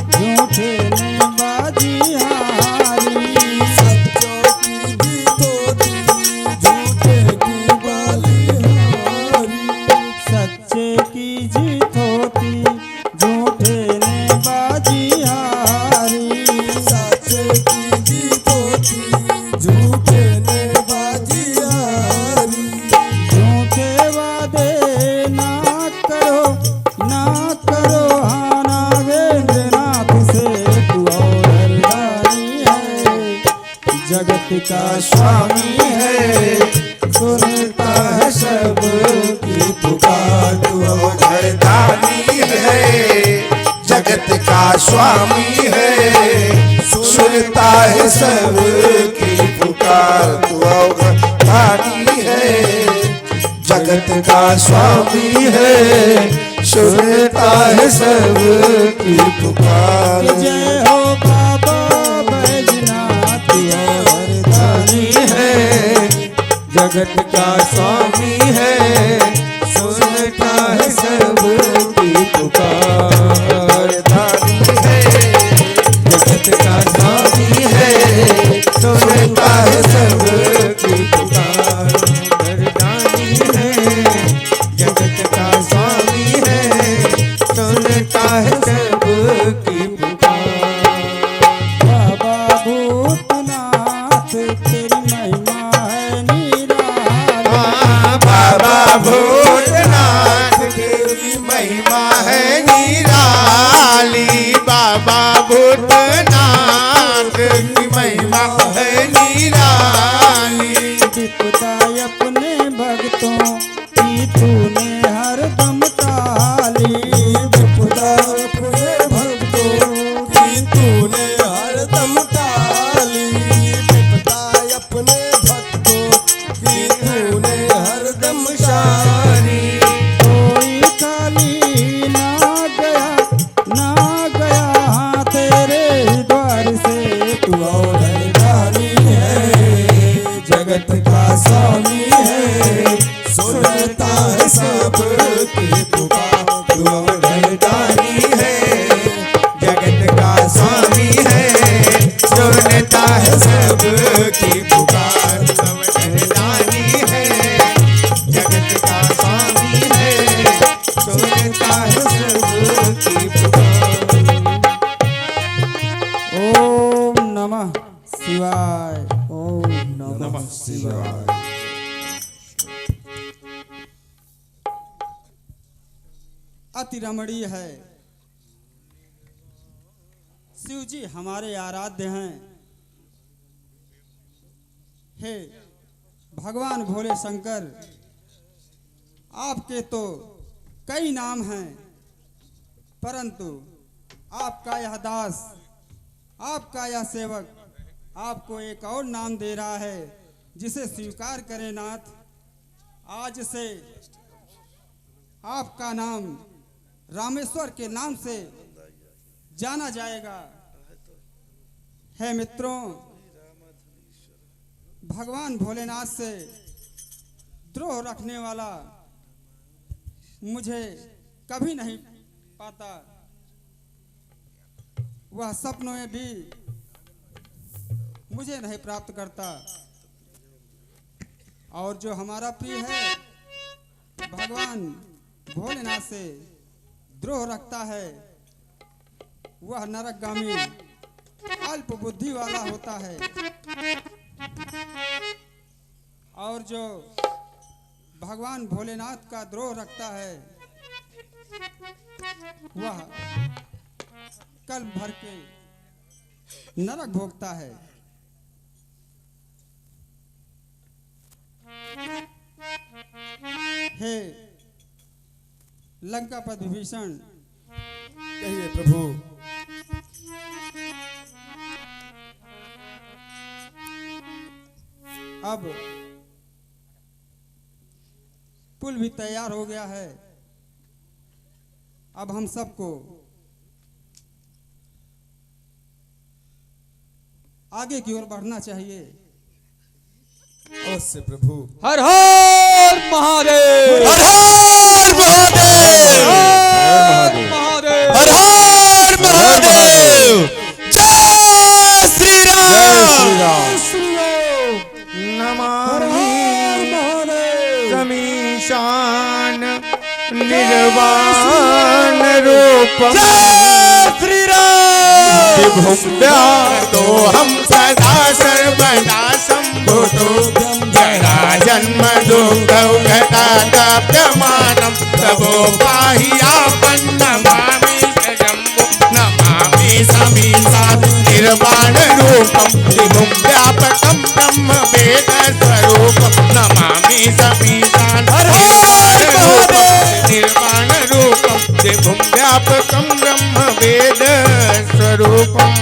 झूठे ने बाजी हारी। सच्चों की जीत होती, झूठे की बलिहारी। सच्चे की जीत होती, झूठे ने बाजी हारी। सच्चे की जीत होती, झूठे ने बाजी हारी। झूठे वादे ना करो, ना करो हाँ नागेंद्रनाथ से। तू और दानी है, जगत का स्वामी है, सुनता है सबकी पुकार। तू और घरदानी है, जगत का स्वामी है, सुनता है सबकी पुकार। तू घरदानी है, जगत का स्वामी है, सुनता है सबकी पुकार। जय हो बाबा बैजनाथ, तू और दानी है, जगत का स्वामी है, सुनता है सबकी पुकार। दानी है, जगत का स्वामी है, सुनता है सबकी पुकार। वरदानी है, जगत का स्वामी है, सुनता है सबकी पुकार। बाबा भूतनाथ तेरी महिमा है निराली। बाबा भूतनाथ तेरी महिमा है निराली। बाबा भूतनाथ की महिमा है निराली। विपदा अपने भक्तों की तूने हरदम टाली। विपदा अपने भक्तों की तूने हरदम टाली। विपदा अपने भक्तों की तूने हरदम टाली। कोई खाली ना गया, ना गया हाँ तेरे द्वार से। तू और दानी है, जगत का स्वामी है, सुनता है सबकी पुकार। तू और वरदानी है, जगत का स्वामी है, सुनता है सबकी पुकार। वरदानी है, जगत का स्वामी है, सुनता है सबकी पुकार। ओम नमः शिवाय। ओम नमः शिवाय। अति रमणीय है। शिव जी हमारे आराध्य हैं। हे भगवान भोले शंकर, आपके तो कई नाम हैं, परंतु आपका यह दास, आपका यह सेवक आपको एक और नाम दे रहा है, जिसे स्वीकार करें नाथ। आज से आपका नाम रामेश्वर के नाम से जाना जाएगा। है मित्रों, भगवान भोलेनाथ से द्रोह रखने वाला मुझे कभी नहीं पाता, वह सपनों में भी मुझे नहीं प्राप्त करता। और जो हमारा प्रिय है भगवान भोलेनाथ से द्रोह रखता है, वह नरकगामी अल्प बुद्धि वाला होता है। और जो भगवान भोलेनाथ का द्रोह रखता है, वह कल्प भर के नरक भोगता है। हे लंकापति विभीषण, कहिए प्रभु। अब पुल भी तैयार हो गया है। अब हम सबको आगे की ओर बढ़ना चाहिए। अवश्य प्रभु। हर हर महादेव, हर हर महादेव, हर हर महादेव। जय श्री राम। नमामि समीशान निर्वाण रूपम। जय श्री राम। विभुम व्यातो हम सदा सर्वदा संभुतो जरा जन्म दुःख घटाप्यमानं तवो पाहि आपन् नमामि शम्भो नमामि समीशान निर्वाण रूपम विभुम व्यापकं ब्रह्म वेद स्वरूपं नमामि समीशान निर्वाण रूपम विभुम व्यापकं ब्रह्म वेद स्वरूपम।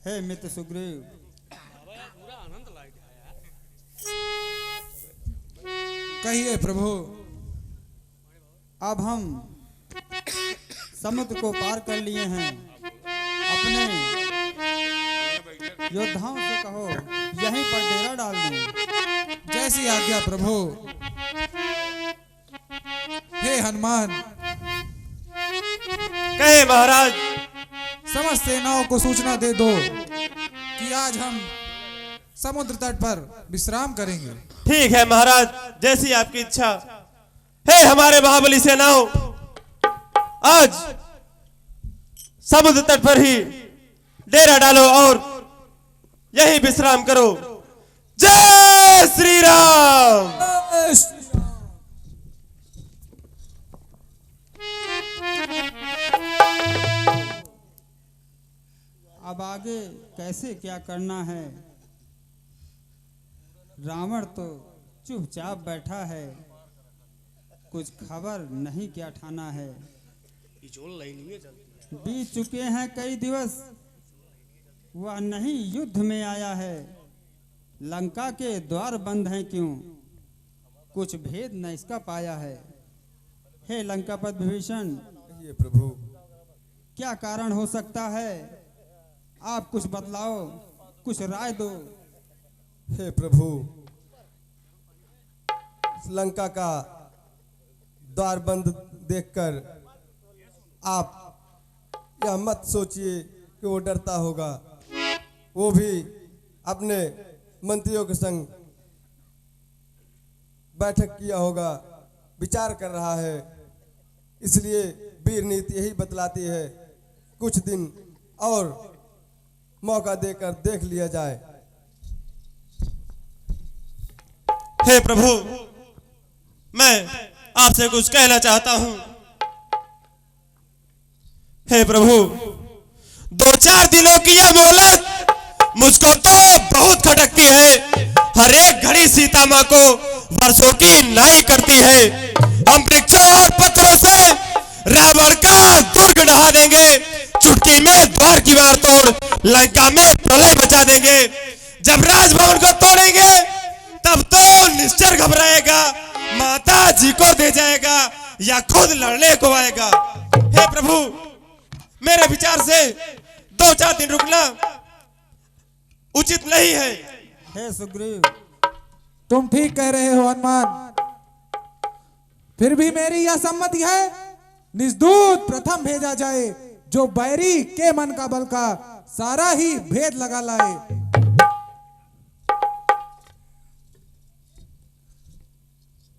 हे मित्र सुग्रीव, कहिए प्रभु। अब हम समुद्र को पार कर लिए हैं। अपने योद्धाओं से कहो यहीं पर डेरा डाल दें। जैसी आज्ञा प्रभु। हे हनुमान, कहे महाराज। समस्त सेनाओं को सूचना दे दो कि आज हम समुद्र तट पर विश्राम करेंगे। ठीक है महाराज, जैसी आपकी इच्छा। हे हमारे महाबली सेनाओं, आज समुद्र तट पर ही डेरा डालो और यही विश्राम करो। जय श्री राम। अब आगे कैसे क्या करना है? रावण तो चुपचाप बैठा है, कुछ खबर नहीं क्या ठाना है। बीत चुके हैं कई दिवस, वह नहीं युद्ध में आया है। लंका के द्वार बंद हैं क्यों, कुछ भेद न इसका पाया है। हे लंकापति विभीषण, कहिए प्रभु। क्या कारण हो सकता है? आप कुछ बतलाओ, कुछ राय दो। हे प्रभु, लंका का द्वार बंद देखकर आप यह मत सोचिए कि वो डरता होगा। वो भी अपने मंत्रियों के संग बैठक किया होगा, विचार कर रहा है। इसलिए वीर नीति यही बतलाती है, कुछ दिन और मौका देकर देख लिया जाए। हे प्रभु, मैं आपसे कुछ कहना चाहता हूं। हे प्रभु, 2-4 दिनों की यह मोहलत मुझको तो बहुत खटकती है। हर एक घड़ी सीता माँ को वर्षों की नाई करती है। हम वृक्षों और पत्थरों से रावण का दुर्ग ढहा देंगे। चुटकी में द्वार की वार तोड़ लंका में प्रलय मचा देंगे। जब राजभवन को तोड़ेंगे तब तो निश्चर घबराएगा, माता जी को दे जाएगा या खुद लड़ने को आएगा। हे प्रभु, मेरे विचार से 2-4 दिन रुकना उचित नहीं है। हे सुग्रीव, तुम ठीक कह रहे हो हनुमान। फिर भी मेरी यह सम्मति है, निजदूत प्रथम भेजा जाए, जो बैरी के मन का बल का सारा ही भेद लगा लाए।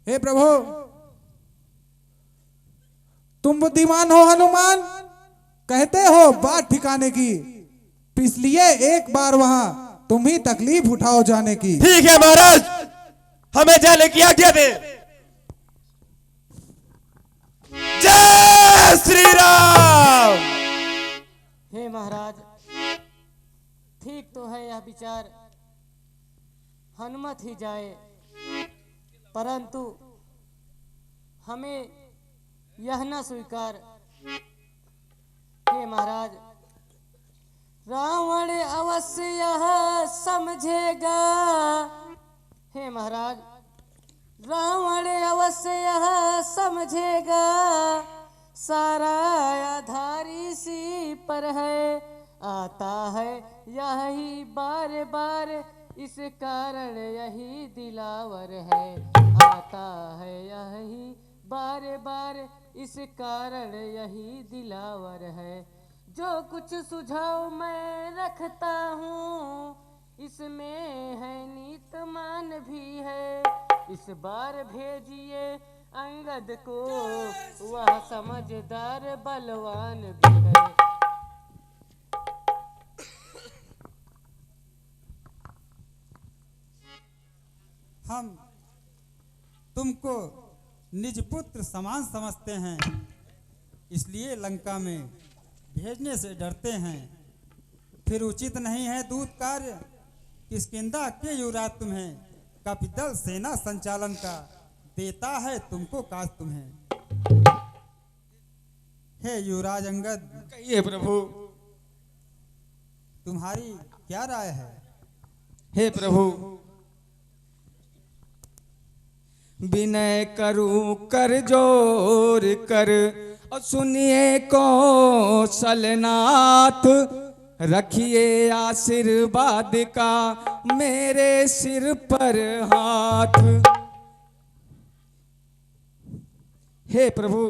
हे प्रभु, तुम बुद्धिमान हो हनुमान, कहते हो बात ठिकाने की, इसलिए एक बार वहां तुम ही तकलीफ उठाओ जाने की। ठीक है महाराज, हमें जाने की आज्ञा दे। जय श्री राम। हे महाराज, ठीक तो है यह विचार, हनुमत ही जाए, परंतु हमें यह न स्वीकार। हे महाराज, रावण अवश्य यह समझेगा। हे महाराज, रावण अवश्य यह समझेगा, सारा आधार इसी पर है, आता है यही बार बार, इस कारण यही दिलावर है, आता है यही बार बार, इस कारण यही दिलावर है। जो कुछ सुझाव मैं रखता हूँ, इसमें है नीतमान भी है, इस बार भेजिए अंगद को, वह समझदार बलवान भी है। हम तुमको निज पुत्र समान समझते हैं, इसलिए लंका में भेजने से डरते हैं। फिर उचित नहीं है दूत कार्य, किष्किंधा के युवराज तुम्हें, कपिदल सेना संचालन का देता है तुमको काज तुम्हें। हे युवराज अंगद, कहिए प्रभु। तुम्हारी क्या राय है? हे प्रभु, विनय करूं कर जोर कर, और सुनिए कौशलनाथ, रखिए आशीर्वाद का मेरे सिर पर हाथ। हे प्रभु,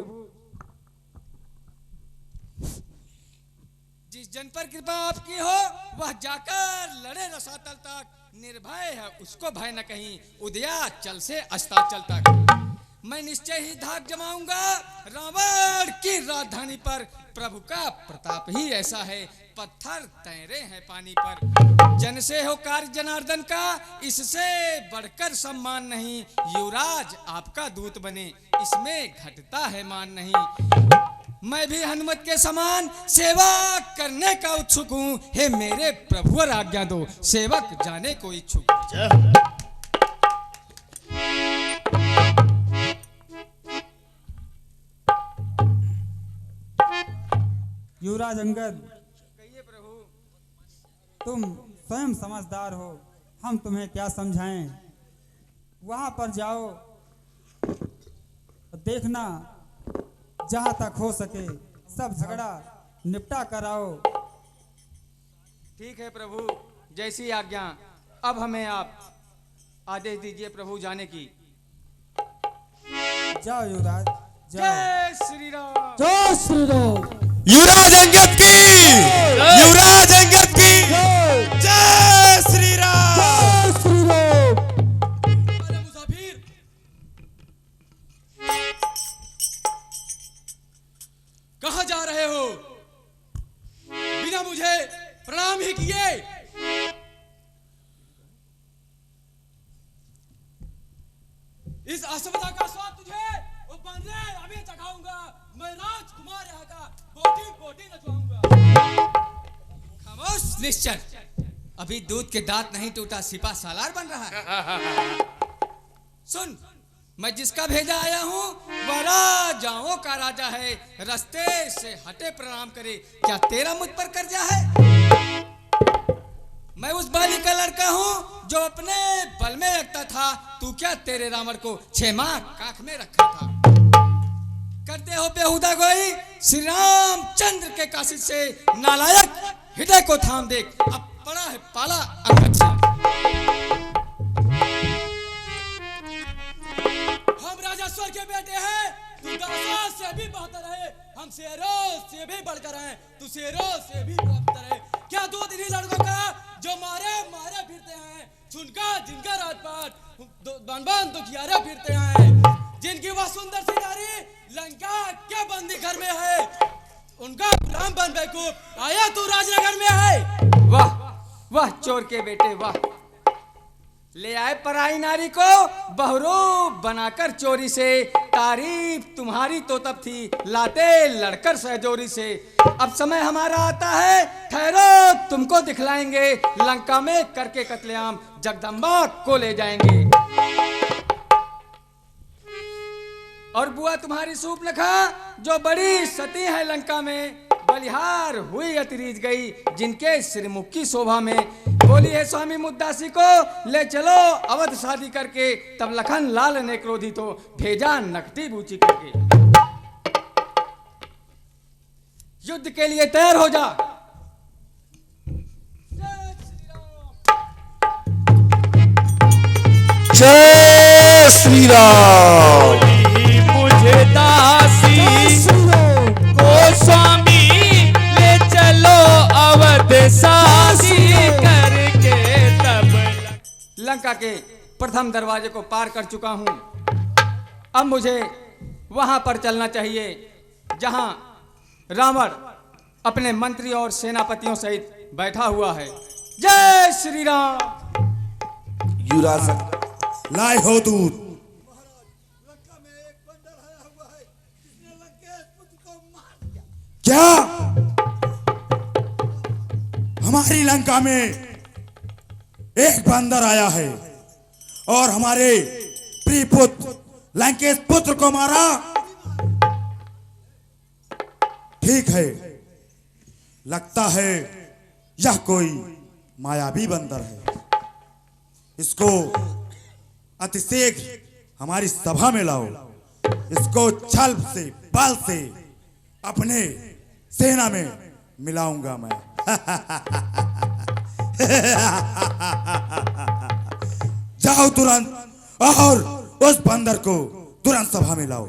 जिस जन पर कृपा आपकी हो, वह जाकर लड़े रसातल तक, निर्भय है उसको भय न कहीं, उदयाचल से अस्ताचल तक। मैं निश्चय ही धाक जमाऊंगा रावण की राजधानी पर, प्रभु का प्रताप ही ऐसा है, पत्थर तैरे हैं पानी पर। जन से हो कार्य जनार्दन का, इससे बढ़कर सम्मान नहीं, युवराज आपका दूत बने, इसमें घटता है मान नहीं। मैं भी हनुमत के समान सेवा करने का उत्सुक हूँ, हे मेरे प्रभुवर आज्ञा दो, सेवक जाने को इच्छुक। युवराज अंगद, तुम स्वयं समझदार हो, हम तुम्हें क्या समझाएं। वहां पर जाओ, देखना जहां तक हो सके सब झगड़ा निपटा कर आओ। ठीक है प्रभु, जैसी आज्ञा। अब हमें आप आदेश दीजिए प्रभु जाने की। जाओ युवराज, जाओ। जय श्री राम। जय श्री राम। युवराज अंगद की, युवराज अंगद की जय श्री राम। जय श्री राम। अरे मुसाफिर, कहाँ जा रहे हो? बिना मुझे प्रणाम ही किए इस असमता का स्वाद तुझे वो बंदे अभी चखाऊंगा। मैं राजकुमार यहाँ का बोटी बोटी नचवाऊंगा। खामोश निश्चर, अभी दूध के दांत नहीं टूटा, सिपा सालार बन रहा है। सुन, मैं जिसका भेजा आया हूँ वह राजाओं का राजा है, रास्ते से हटे प्रणाम करे, क्या तेरा मुझ पर कर्जा है? मैं उस बाली का लड़का हूँ जो अपने बल में रखता था, तू क्या तेरे रावण को 6 माह काख में रखा था? करते हो बेहुदा गोई, श्री रामचंद्र के काशिद से नालायक हृदय को थाम देख, अब पड़ा है पाला अंगद से। चोर के बेटे हैं, तू दासों से भी बेहतर है, हम शेरों से भी बढ़कर हैं, तू शेरों से भी बेहतर है। क्या दूध इन्हीं लड़कों का जो मारे मारे फिरते हैं, छुनका जिनका राजपाट बन बन दुखियारे फिरते हैं, जिनकी वह सुंदर सी नारी लंका के बंदी घर में है, उनका गुलाम बन बेवकूफ आया तू राजनगर में है। वाह वाह चोर के बेटे वाह, ले आए पराई नारी को बहुरूप बनाकर चोरी से, तारीफ तुम्हारी तो तब थी लाते लड़कर सहजोरी से, अब समय हमारा आता है, ठहरो तुमको दिखलाएंगे, लंका में करके कत्लेआम जगदम्बा को ले जाएंगे। और बुआ तुम्हारी सूर्पनखा जो बड़ी सती है लंका में, बलिहार हुई अतिरीज गई जिनके श्रीमुख की शोभा में, बोली है स्वामी मुद्दासी को ले चलो अवध शादी करके, तब लखन लाल ने क्रोधित हो भेजा नकटी बूची करके, युद्ध के लिए तैयार हो जा। जय श्री राम। मुझे दासी को स्वामी ले चलो अवध शादी करके, तब लंका के प्रथम दरवाजे को पार कर चुका हूं, अब मुझे वहां पर चलना चाहिए जहां रावण अपने मंत्री और सेनापतियों सहित बैठा हुआ है। जय श्री राम। युवराज लाए हो दूत, क्या हमारी लंका में एक बंदर आया है और हमारे प्रिय पुत्र लंकेश पुत्र को मारा? ठीक है, लगता है यह कोई मायावी बंदर है, इसको अतिशीघ्र हमारी सभा में लाओ, इसको छल से बल से अपने सेना में मिलाऊंगा मैं। जाओ तुरंत और उस बंदर को तुरंत सभा में लाओ।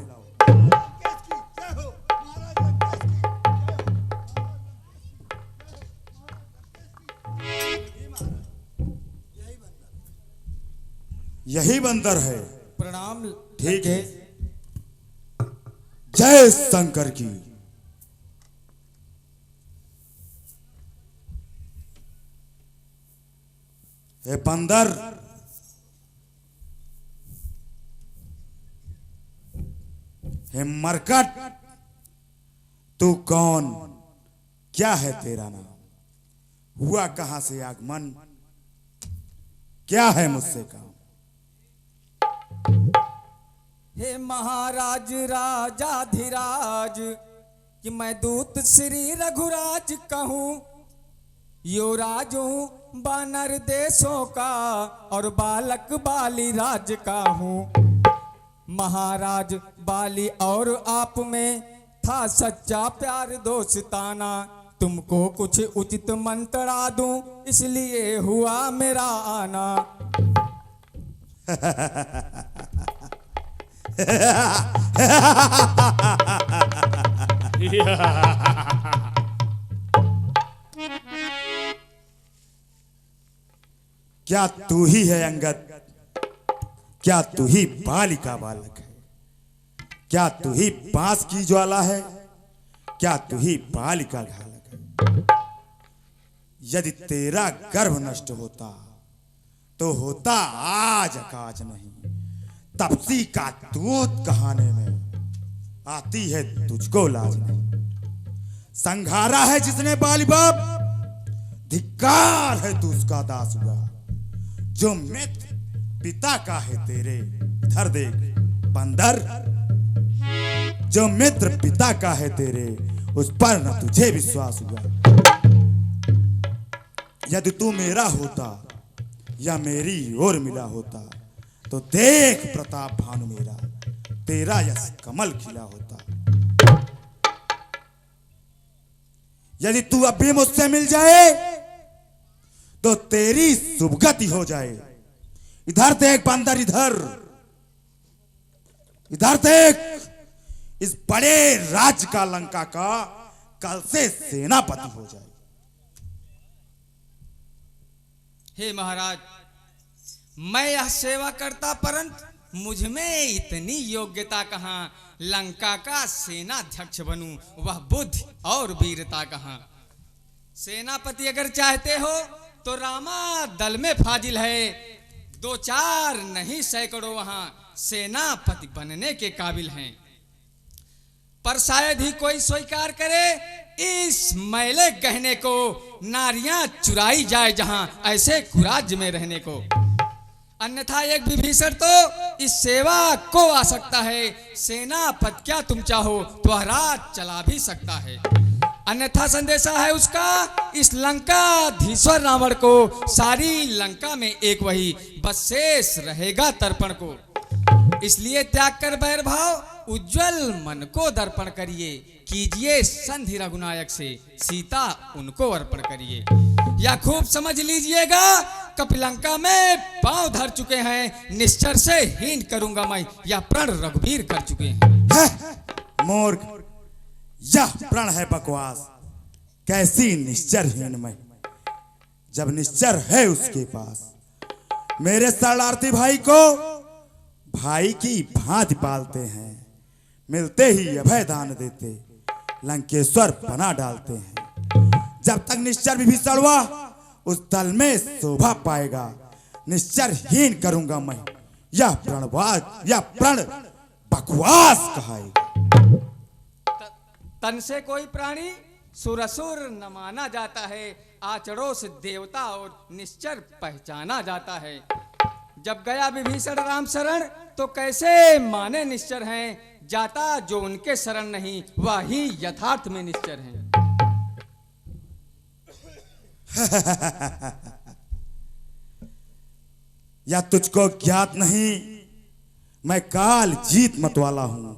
यही बंदर है। प्रणाम। ठीक है, जय शंकर की। हे बंदर, हे मरकट, तू कौन, क्या है तेरा नाम, हुआ कहां से आगमन, क्या है मुझसे काम? हे महाराज राजाधिराज, कि मैं दूत श्री रघुराज कहूँ, यो राज हूँ बानर देशों का और बालक बाली राज का हूँ। महाराज बाली और आप में था सच्चा प्यार दोस्ताना, तुमको कुछ उचित मंत्रा दूं इसलिए हुआ मेरा आना। क्या तू ही है अंगद, क्या तू ही बाली का बालक है, क्या तू ही बांस की ज्वाला है, क्या तू ही बाली का घालक है? यदि तेरा गर्भ नष्ट होता तो होता आज काज नहीं, तपसी का दूध कहाने में आती है तुझको लाज नहीं। संघारा है जिसने बाली बाप, धिक्कार है तू उसका दास हुआ, जो मित्र पिता का है तेरे, इधर देख बंदर, जो मित्र पिता का है तेरे उस पर न तुझे विश्वास हुआ। यदि तू मेरा होता या मेरी ओर मिला होता तो देख प्रताप भानु मेरा, तेरा यश कमल खिला होता। यदि तू अब भी मुझसे मिल जाए तो तेरी शुभगति हो जाए। इधर देख बंदर, इधर इधर देख, इस बड़े राज्य का लंका का कल से सेनापति हो जाए। हे महाराज, मैं यह सेवा करता, परंतु मुझ में इतनी योग्यता कहाँ लंका का सेनाध्यक्ष बनूं, वह बुद्धि और वीरता कहाँ। सेनापति अगर चाहते हो तो रामा दल में फाजिल है, 2-4 नहीं सैकड़ों वहां सेनापति बनने के काबिल हैं। पर शायद ही कोई स्वीकार करे इस मैले गहने को, नारियां चुराई जाए जहां ऐसे कुराज में रहने को। अन्यथा एक विभीषण तो इस सेवा को आ सकता है, सेनापति क्या तुम चाहो तो वह राज चला भी सकता है। अन्यथा संदेशा है उसका इस लंकाधीश्वर रावण को, सारी लंका में एक वही बस शेष रहेगा तर्पण को। इसलिए त्याग कर बैर भाव, उज्जवल मन को दर्पण करिए, कीजिए संधि रघुनायक से, सीता उनको अर्पण करिए। या खूब समझ लीजिएगा, कपिलंका में पांव धर चुके हैं, निश्चर से हीन करूंगा मैं, या प्रण रघुवीर कर चुके हैं। मूर्ख, यह प्रण है बकवास, कैसी निश्चरहीन मैं, जब निश्चर है उसके पास। मेरे शरणार्थी भाई को भाई की भांति पालते हैं, मिलते ही अभय दान देते, लंकेश्वर बना डालते हैं। जब तक निश्चर विभीषण हुआ उस दल में शोभा पाएगा, निश्चरहीन करूंगा मैं, यह प्रणवाद या प्रण बकवास कहाएगा। तन से कोई प्राणी सुरसुर न माना जाता है, आचरणों से देवता और निश्चर पहचाना जाता है। जब गया विभीषण राम शरण तो कैसे माने निश्चर हैं, जाता जो उनके शरण नहीं वह ही यथार्थ में निश्चर हैं। या तुझको ज्ञात नहीं, मैं काल जीत मतवाला हूं,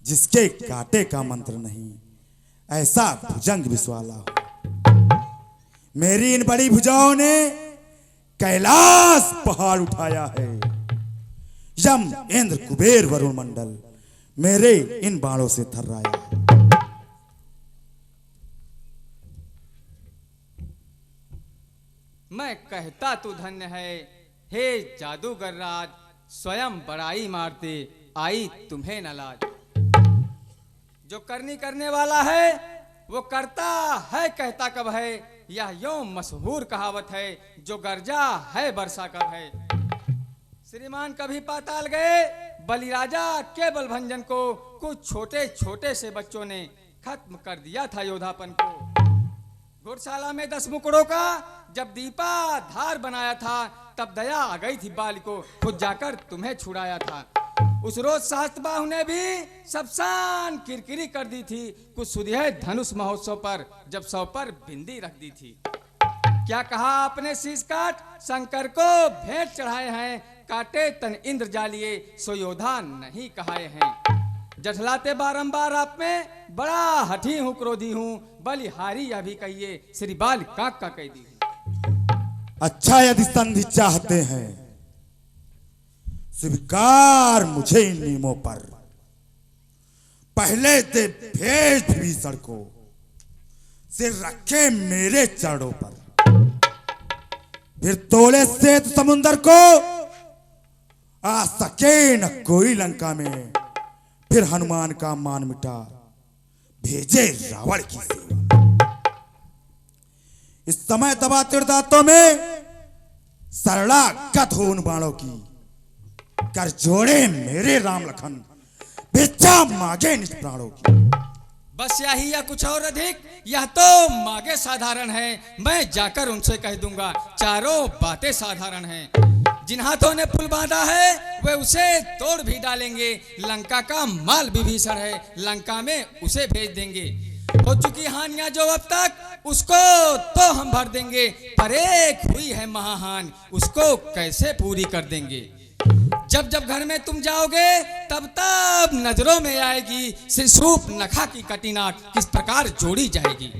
जिसके काटे का मंत्र नहीं, ऐसा भुजंग विश्वाला हूं। मेरी इन बड़ी भुजाओं ने कैलाश पहाड़ उठाया है, यम इंद्र कुबेर वरुण मंडल मेरे इन बाणों से थर्राया है। मैं कहता तू धन्य है, हे जादूगर राज, स्वयं बड़ाई मारते आई तुम्हें न लाज। जो करनी करने वाला है वो करता है, कहता कब है, यह यूं मशहूर कहावत है, जो गर्जा है वर्षा कब है। श्रीमान कभी पाताल गए, बलिराजा के बलभंजन को कुछ छोटे छोटे से बच्चों ने खत्म कर दिया था योधापन को। घुड़शाला में 10 मुकड़ों का जब दीपा धार बनाया था, तब दया आ गई थी बाली को, खुद जाकर तुम्हें छुड़ाया था। उस रोज शास्त्र बाहु ने भी सबसान किरकिरी कर दी थी, कुछ सुधिया धनुष महोत्सव पर जब 100 पर बिंदी रख दी थी। क्या कहा आपने शीश काट शंकर को भेंट चढ़ाए हैं, काटे तन इंद्र जालिए सो योधा नहीं कहाए हैं। जठलाते बारंबार आप में बड़ा हठी हूँ क्रोधी हूँ, बलिहारी यह भी कहिए श्री बाल काक का कह दी। अच्छा, यदि संधि चाहते हैं स्वीकार मुझे इन नियमों पर, पहले दे भेज विभीषण को, सिर रखे मेरे चरणों पर, फिर तोड़े से समुंदर को, आ सके न कोई लंका में, फिर हनुमान का मान मिटा भेजे रावण की सेवा। इस समय दबा तीरदांतों में शरणागत हो उन बाणों की, कर जोड़े मेरे राम लखन, भिक्षा मांगे निज प्राणों की। बस यही या कुछ और अधिक, यह तो मांगे साधारण है, मैं जाकर उनसे कह दूंगा चारों बातें साधारण हैं। जिन हाथों ने पुल बांधा है वे उसे तोड़ भी डालेंगे, लंका का माल विभीषण है, लंका में उसे भेज देंगे। हो चुकी हानियां जो अब तक उसको तो हम भर देंगे, पर एक हुई है महाहान, उसको कैसे पूरी कर देंगे। जब जब घर में तुम जाओगे तब तब नजरों में आएगी शिशुप नखा की कटिनाट किस प्रकार जोड़ी जाएगी।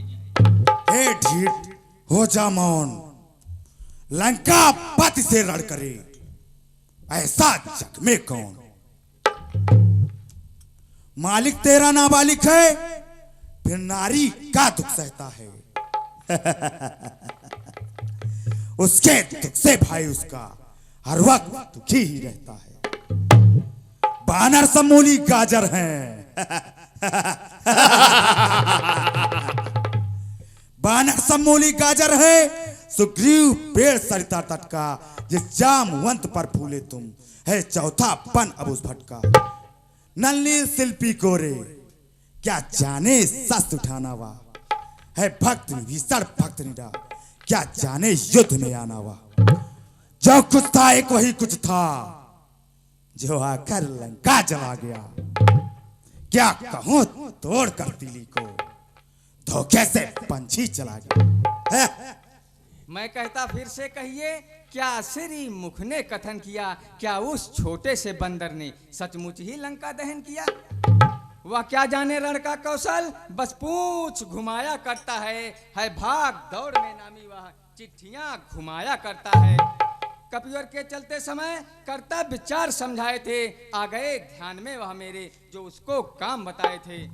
हे ढीठ हो जा मौन, लंका पति से रण करे ऐसा जग में कौन। मालिक तेरा नाबालिग है, फिर नारी का दुख सहता है। उसके दुख से भाई उसका हर वक्त दुखी ही रहता है। बानर समूली गाजर हैं। बानर समूली गाजर है, सुग्रीव पेड़ सरिता तट का, जिस जामवंत पर फूले तुम है चौथा पन अब उस भटका। नल्ली शिल्पी कोरे क्या जाने शस्त्र उठाना वा, है भक्त विभीषण भक्त निडा क्या जाने युद्ध में आना वा। जो कुछ था एक वही कुछ था, जो आकर लंका जला गया। क्या कहूं तोड़ कर तिली को, धोखे से पंछी चला गया। मैं कहता फिर से कहिए, क्या श्री मुख ने कथन किया, क्या उस छोटे से बंदर ने सचमुच ही लंका दहन किया। वह क्या जाने रण का कौशल, बस पूंछ घुमाया करता है भाग दौड़ में नामी वह चिट्ठियां घुमाया करता है। कपिवर के चलते समय कर्तव्य विचार समझाए थे, आ गए ध्यान में वह मेरे जो उसको काम बताए थे।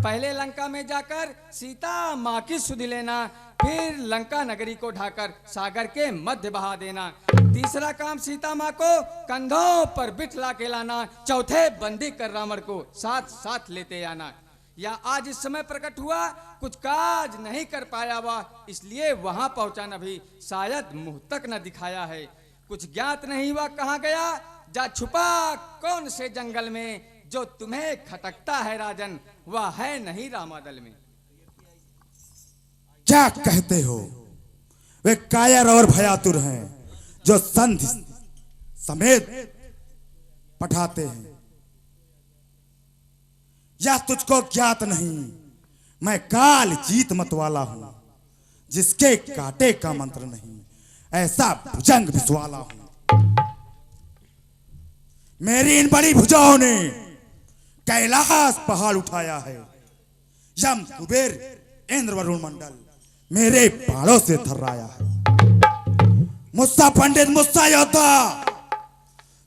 पहले लंका में जाकर सीता माँ की सुध लेना, फिर लंका नगरी को ढाकर सागर के मध्य बहा देना। तीसरा काम सीता माँ को कंधों पर बिठला के लाना, चौथे बंदी कर रावण को साथ साथ लेते आना। या आज इस समय प्रकट हुआ, कुछ काज नहीं कर पाया वह, इसलिए वहां पहुंचाना भी शायद मुंह तक न दिखाया है। कुछ ज्ञात नहीं हुआ कहाँ गया, जा छुपा कौन से जंगल में, जो तुम्हें खटकता है राजन वह है नहीं रामादल में। क्या कहते हो, वे कायर और भयातुर हैं, जो संधि समेत पठाते हैं। यह तुझको ज्ञात नहीं, मैं काल जीत मत वाला हूं, जिसके काटे का मंत्र नहीं, ऐसा भुजंग विश्वाला हूं। मेरी इन बड़ी भुजाओं ने कैलाश पहाड़ उठाया है। यम कुबेर इंद्र वरुण मंडल मेरे बाणों से थर्राया है। मुस्सा पंडित मुस्सा योद्धा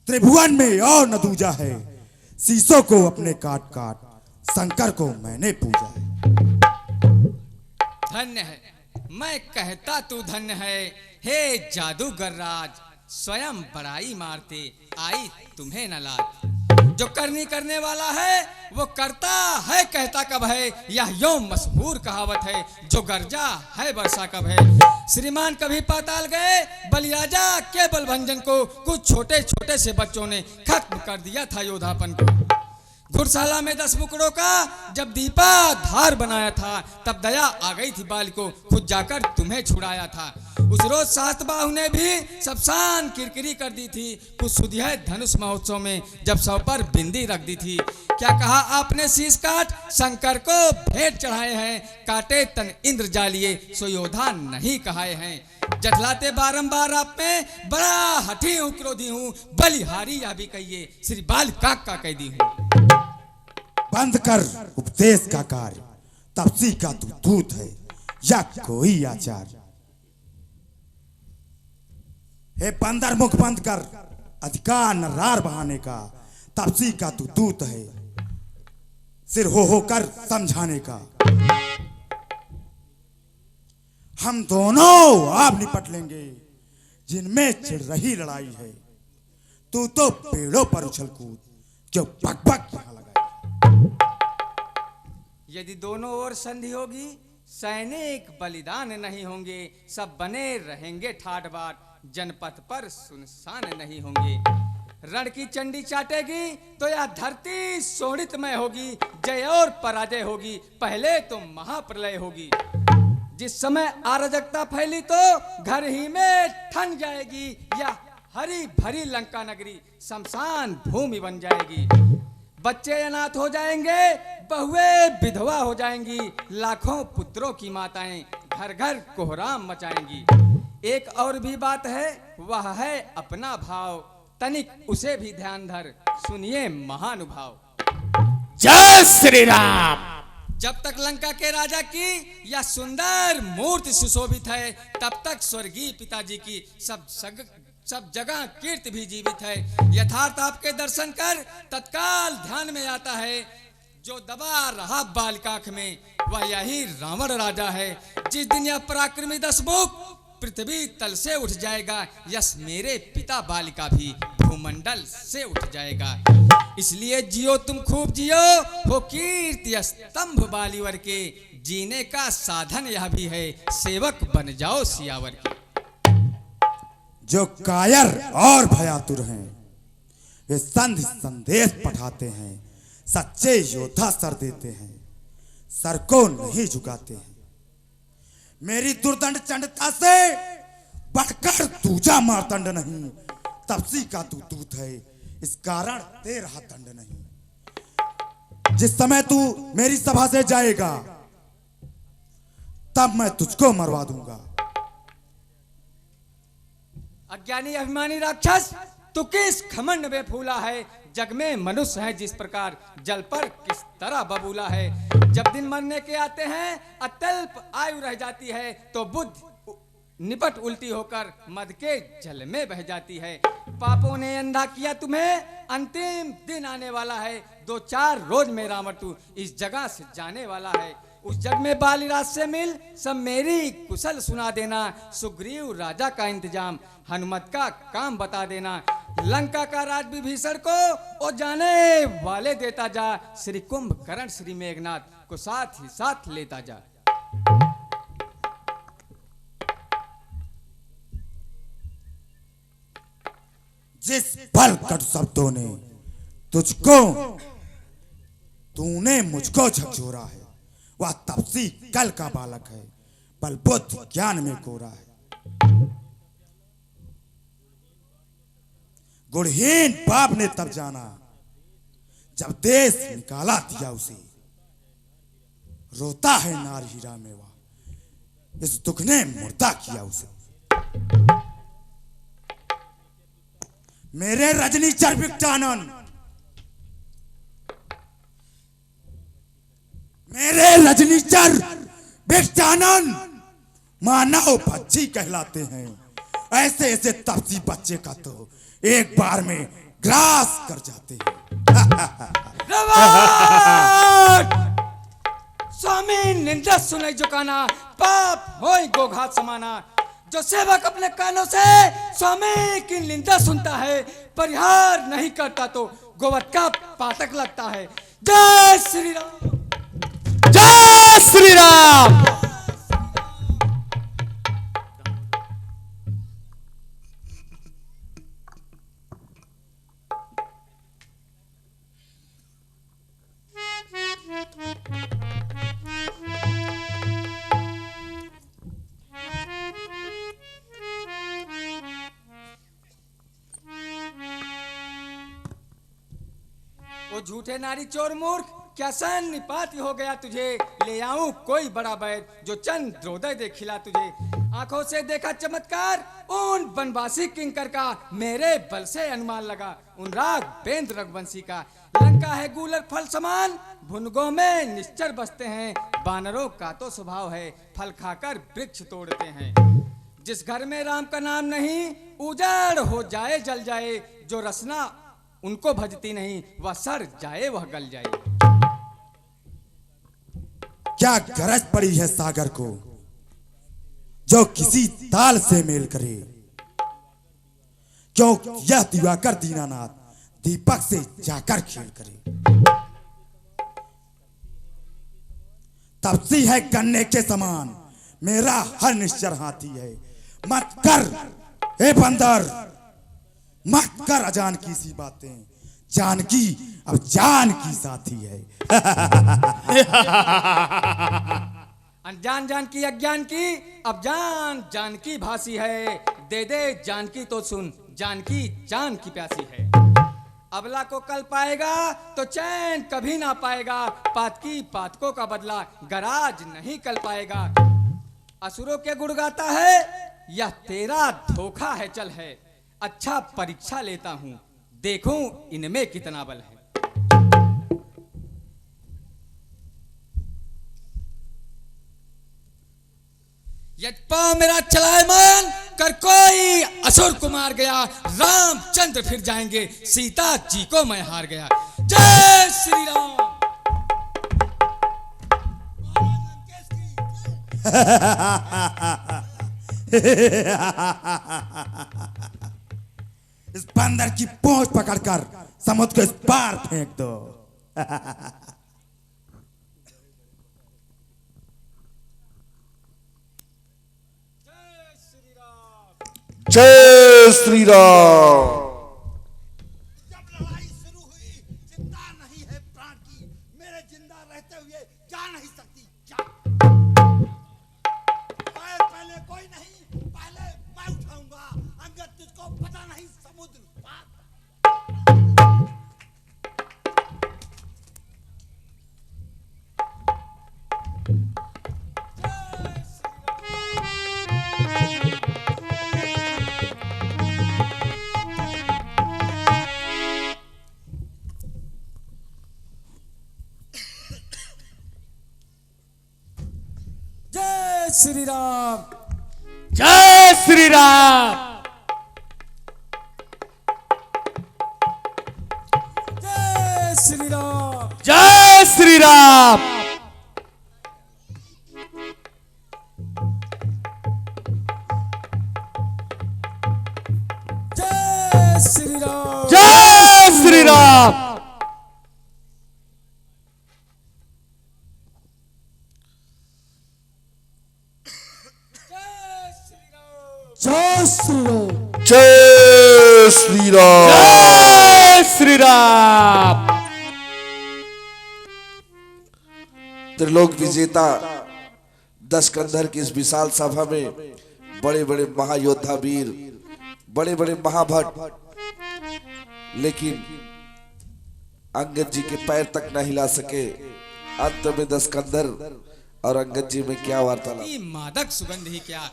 त्रिभुवन में और न दूजा है। शीशों को अपने काट काट शंकर को मैंने पूजा है। धन्य है, मैं कहता तू धन्य है, हे जादूगर राज, स्वयं बड़ाई मारते आई तुम्हें न लाज। जो करनी करने वाला है वो करता है, कहता कब है, यह यो मशहूर कहावत है। जो गर्जा है वर्षा कब है। श्रीमान कभी पाताल गए, बलिराजा के बलभंजन को कुछ छोटे छोटे से बच्चों ने खत्म कर दिया था योधापन को। घुड़शाला में 10 मुकड़ों का जब दीपा धार बनाया था, तब दया आ गई थी बाल को, खुद जाकर तुम्हें छुड़ाया था। उस रोज सातबाहु ने भी सब शान किरकिरी कर दी थी, कुछ सुधिया धनुष महोत्सव में जब सौ पर बिंदी रख दी थी। क्या कहा आपने शीश काट शंकर को भेंट चढ़ाए हैं, काटे तन इंद्र जालिए सो योधा नहीं कहाए हैं। जठलाते बारंबार आप में बड़ा हठी हूँ, क्रोधी हूँ, बलिहारी या भी कहिए श्री बाल काक का कैदी हूँ। बंद कर उपदेश का कार्य, तपसी का तू दूत है या कोई आचार। हे बंदर मुख बंद कर, अधिकार नरार बहाने का, तपसी का तू दूत है सिर हो कर समझाने का। हम दोनों आप निपट लेंगे जिनमें छिड़ रही लड़ाई है। तू तो पेड़ों पर उछल कूद, क्यों बक बक यहाँ लगाए। यदि दोनों ओर संधि होगी, सैनिक बलिदान नहीं होंगे, सब बने रहेंगे ठाट बाट, जनपथ पर सुनसान नहीं होंगे। रण की चंडी चाटेगी तो यह धरती शोणितमय होगी, जय और पराजय होगी, पहले तो महाप्रलय होगी। जिस समय अराजकता फैली तो घर ही में ठन जाएगी, या हरी भरी लंका नगरी शमशान भूमि बन जाएगी। बच्चे अनाथ हो जाएंगे, बहुएं विधवा हो जाएंगी, लाखों पुत्रों की माताएं घर घर कोहराम मचाएंगी। एक और भी बात है, वह है अपना भाव, तनिक उसे भी ध्यान धर, सुनिए महानुभाव। जय श्री राम। जब तक लंका के राजा की यह सुंदर मूर्ति सुशोभित है, तब तक स्वर्गीय पिताजी की सब जगह कीर्ति भी जीवित है। यथार्थ आपके दर्शन कर तत्काल ध्यान में आता है, जो दबा रहा बालिकाख में वह यही रावण राजा है। जिस दिन यह पराक्रमी दशमुख पृथ्वी तल से उठ जाएगा, यस मेरे पिता बालिका भी भूमंडल से उठ जाएगा। इसलिए जियो तुम खूब जियो, हो कीर्ति स्तंभ बालीवर के, जीने का साधन यह भी है, सेवक बन जाओ सियावर के। जो कायर और भयातुर हैं वे संधि संदेश पठाते हैं, सच्चे योद्धा सर देते हैं, सर को नहीं झुकाते हैं। मेरी दुर्दंड चंडता से बढ़कर दूजा मारदंड नहीं, तपसी का तू दूत है, इस कारण दे रहा दंड नहीं। जिस समय तू मेरी सभा से जाएगा तब मैं तुझको मरवा दूंगा। अज्ञानी अभिमानी राक्षस, तू किस घमंड में फूला है? जग में मनुष्य है जिस प्रकार, जल पर किस तरह बबूला है। जब दिन मरने के आते हैं, अत्यल्प आयु रह जाती है, तो बुद्धि निपट उल्टी होकर मद के जल में बह जाती है। पापों ने अंधा किया तुम्हें, अंतिम दिन आने वाला है, 2-4 रोज में रावण तू इस जगह से जाने वाला है। उस जग में बालीराज से मिल, सब मेरी कुशल सुना देना, सुग्रीव राजा का इंतजाम, हनुमत का काम बता देना, लंका का राज विभीषण को ओ जाने वाले देता जा, श्री कुंभकर्ण श्री मेघनाथ को साथ ही साथ लेता जा। जिस बल कटु शब्दों ने तुझको, तूने मुझको झकझोरा है, वह तपसी कल का बालक है, बल बुद्धि ज्ञान में कोरा है। गुणहीन बाप ने तब जाना जब देश निकाला दिया उसे, रोता है नार हीरा मेवा, इस दुख ने मुर्दा किया उसे। मेरे रजनी चर विकटानन, मेरे रजनीचर विकटानन मानव पक्षी कहलाते हैं। ऐसे ऐसे तपसी बच्चे का तो एक बार में ग्रास कर जाते हैं। स्वामी निंदा सुने झुकाना, पाप होय गोघात समाना। जो सेवक अपने कानों से स्वामी की निंदा सुनता है, परिहार नहीं करता तो गोवत का पातक लगता है। जय श्री राम, जय श्री राम। वो झूठे नारी चोर मूर्ख, क्या सन निपाती हो गया तुझे? ले आऊं कोई बड़ा वैद जो चंद द्रोदय दे खिला तुझे। आंखों से देखा चमत्कार उन बनवासी किंकर का, मेरे बल से अनुमान लगा उन राग बेंद्र रघुवंशी का। लंका है गूलर फल समान, भुनगों में निश्चर बसते हैं, बानरों का तो स्वभाव है फल खाकर वृक्ष तोड़ते हैं। जिस घर में राम का नाम नहीं, उजाड़ हो जाए जल जाए, जो रसना उनको भजती नहीं, वह सर जाए वह गल जाए। क्या गरज पड़ी है सागर को जो किसी ताल से मेल करे? क्यों यह दिवाकर दीनानाथ दीपक से जाकर खेल करे? तपसी है गन्ने के समान, मेरा हर निश्चर हाथी है। मत कर हे बंदर, मत कर अजान की सी बातें, जानकी अब जान की साथी है। अनजान जान की अज्ञान की, अब जान जान की भासी है। दे दे जानकी तो सुन, जानकी जान की प्यासी है। अबला को कल पाएगा तो चैन कभी ना पाएगा, पातकी पातकों का बदला गराज नहीं कल पाएगा। असुरों के गुण गाता है, यह तेरा धोखा है चल है। अच्छा परीक्षा लेता हूं, देखूं इनमें कितना बल है। यदि पांव मेरा चलायमान कर कोई असुर को मार गया, रामचंद्र फिर जाएंगे, सीता जी को मैं हार गया। जय श्री राम। इस बंदर की पूंछ पकड़कर समुद्र के इस पार फेंक दो। जय श्री राम। जब लड़ाई शुरू हुई, चिंता नहीं है प्राण की, मेरे जिंदा रहते हुए जा नहीं सकती क्या? पहले कोई नहीं, पहले मैं उठाऊंगा। अंगद तुझको पता नहीं समुद्र पार। जय श्री राम। जय श्री राम। जय श्री राम। जय श्री राम। जय श्री राम। जय श्री राम। जय श्री राम। जय श्री राम। जय श्री राम। त्रिलोक विजेता दशकंधर की इस विशाल सभा में बड़े बड़े महायोद्धा वीर, बड़े बड़े महाभट, लेकिन अंगद जी के पैर तक न हिला सके। अंत में दशकंधर और अंगद जी में क्या वार्तालाप। ये मादक सुगंध ही क्या,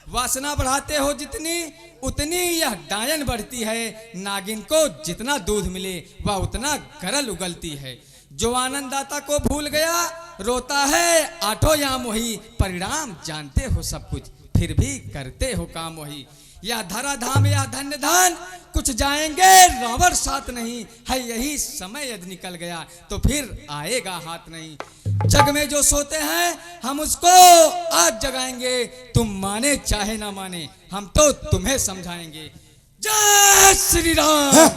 वासना बढ़ाते हो जितनी उतनी यह डायन बढ़ती है। नागिन को जितना दूध मिले वह उतना गरल उगलती है। जो आनंद दाता को भूल गया रोता है आठों याम वही। परिणाम जानते हो सब कुछ फिर भी करते हो काम वही। या धरा धाम या धन्य धान कुछ जाएंगे रावण साथ नहीं है। यही समय यदि निकल गया तो फिर आएगा हाथ नहीं। जग में जो सोते हैं हम उसको आज जगाएंगे। तुम माने चाहे ना माने हम तो तुम्हें समझाएंगे। जय श्री राम।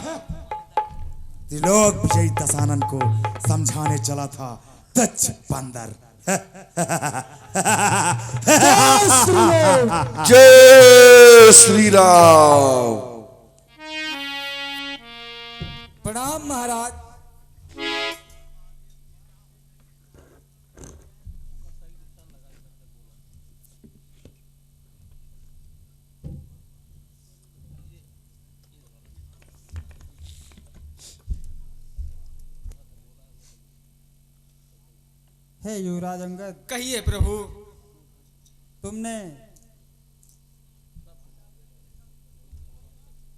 त्रिलोक विजयी दशानन को समझाने चला था दक्ष बंदर। जय श्री राम। प्रणाम महाराज। हे युवराज अंगद, कहिए प्रभु। तुमने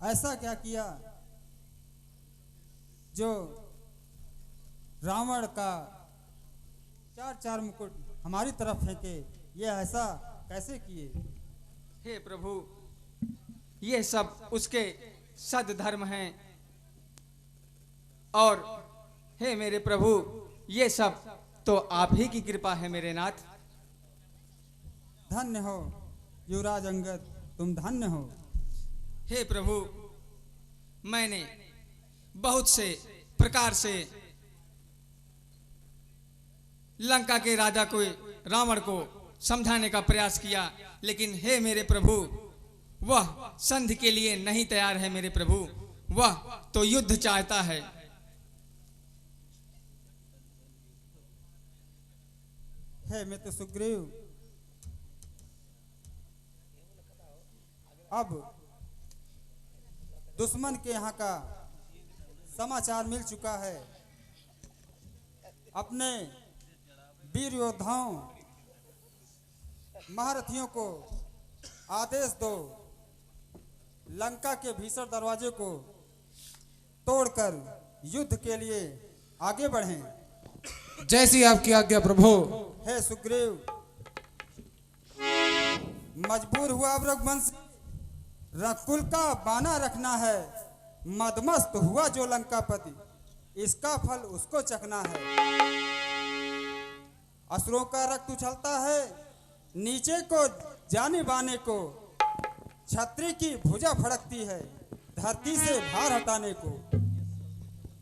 ऐसा क्या किया जो रावण का चार चार मुकुट हमारी तरफ फेंके? ये ऐसा कैसे किए? हे प्रभु, ये सब उसके सद्धर्म हैं। और हे मेरे प्रभु, ये सब तो आप ही की कृपा है मेरे नाथ। धन्य हो युवराज अंगद, तुम धन्य हो। हे प्रभु, मैंने बहुत से प्रकार से लंका के राजा को, रावण को समझाने का प्रयास किया, लेकिन हे मेरे प्रभु, वह संधि के लिए नहीं तैयार है मेरे प्रभु। वह तो युद्ध चाहता है। हे मित्र सुग्रीव, अब दुश्मन के यहाँ का समाचार मिल चुका है। अपने वीर योद्धाओं महारथियों को आदेश दो, लंका के भीषण दरवाजे को तोड़कर युद्ध के लिए आगे बढ़ें। जैसी आपकी आज्ञा प्रभु। हे सुग्रीव, मजबूर हुआ अब रघुवंश, रकुल का बाना रखना है। मदमस्त हुआ जो लंकापति, इसका फल उसको चखना है। असुरों का रक्त उछलता है, नीचे को जाने बाने को, छतरी की भुजा फड़कती है धरती से भार हटाने को।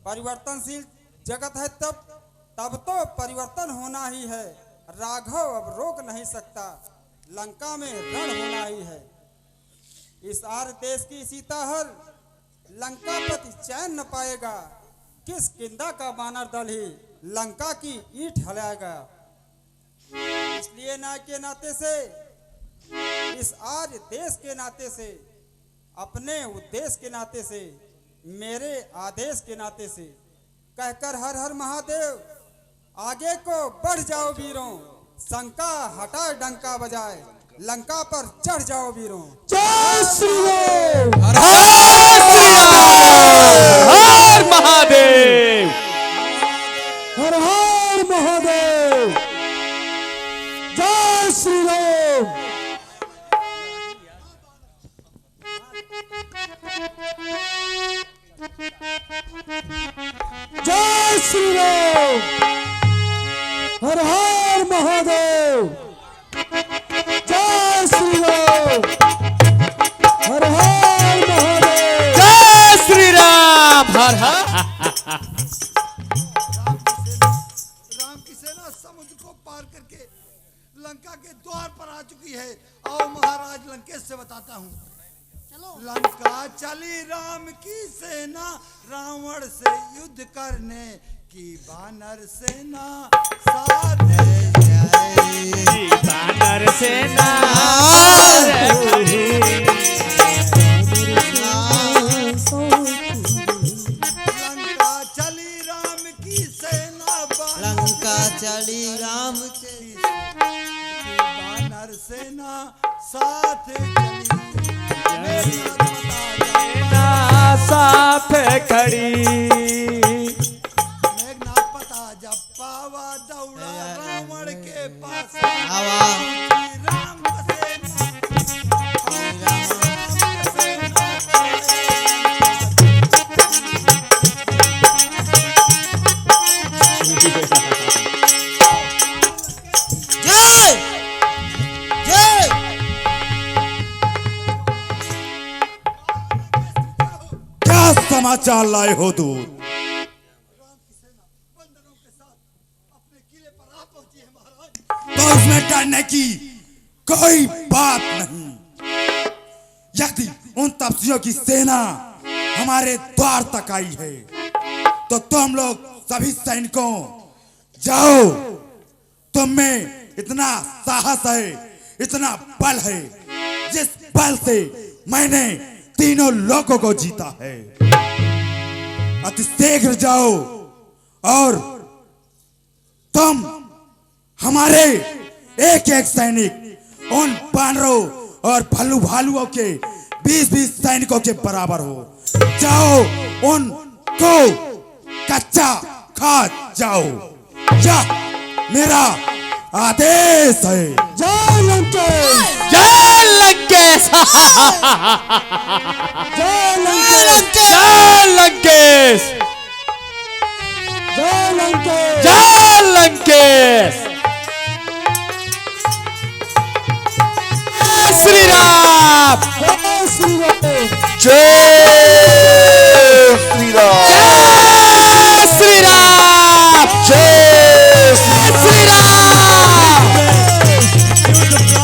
परिवर्तनशील जगत है तब तो परिवर्तन होना ही है। राघव अब रोक नहीं सकता, लंका में रण होना ही है। इस आर्य देश की सीता हर लंकापति चैन न पाएगा। किस किंदा का बानर दल ही लंका की ईंट हलाएगा। इसलिए ना के नाते से, इस आर्य देश के नाते से, अपने उद्देश्य के नाते से, मेरे आदेश के नाते से कहकर हर हर महादेव आगे को बढ़ जाओ वीरों। शंका हटाए डंका बजाए, लंका पर चढ़ जाओ वीरों। जय श्री राम। हर महादेव। हर हर महादेव। जय श्री राम। जय श्री राम। हर हर महादेव। जय श्री राम। हर हर महादेव। जय श्री राम। हर हर। राम की सेना समुद्र को पार करके लंका के द्वार पर आ चुकी है। आओ महाराज लंकेश से बताता हूँ। लंका चली राम की सेना, रावण से युद्ध करने की बानर सेना साथ बानर सेना लंका चली राम की सेना, लंका चली राम की बानर सेना साथ चली। साथ खड़ी। मेघनाथ पता जब पावा दौड़ा रावण के पास। राम जय जय। क्या समाचार लाए हो दूत? तो उसमें डरने की कोई बात नहीं। यदि उन तपस्वियों की सेना हमारे द्वार तक आई है तो तुम लोग सभी सैनिकों जाओ। तुम में इतना साहस है, इतना बल है, जिस बल से मैंने तीनों लोगों को जीता है। अति शीघ्र जाओ और तुम हमारे एक एक सैनिक उन बानरों और भल्लू भालुओं के 20-20 सैनिकों के बराबर हो। जाओ उनको कच्चा खा जाओ। यह मेरा आदेश है। जय लंकेश। जय लंकेश। जय लंकेश। जय लंकेश। जय लंकेश। जय लंकेश। श्री राम। जय श्री राम। जय श्री राम। जय श्री राम।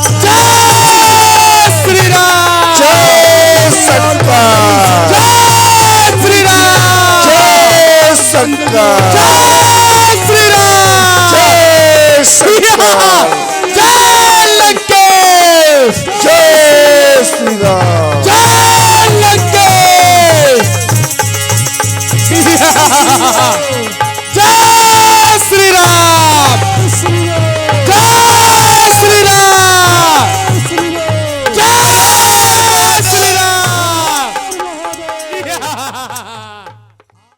जय श्री राम। जय श्री राम। जय शंकर। जय श्री राम। जय शंकर। जय श्री राम। जय शंकर। जय लंकेश। जय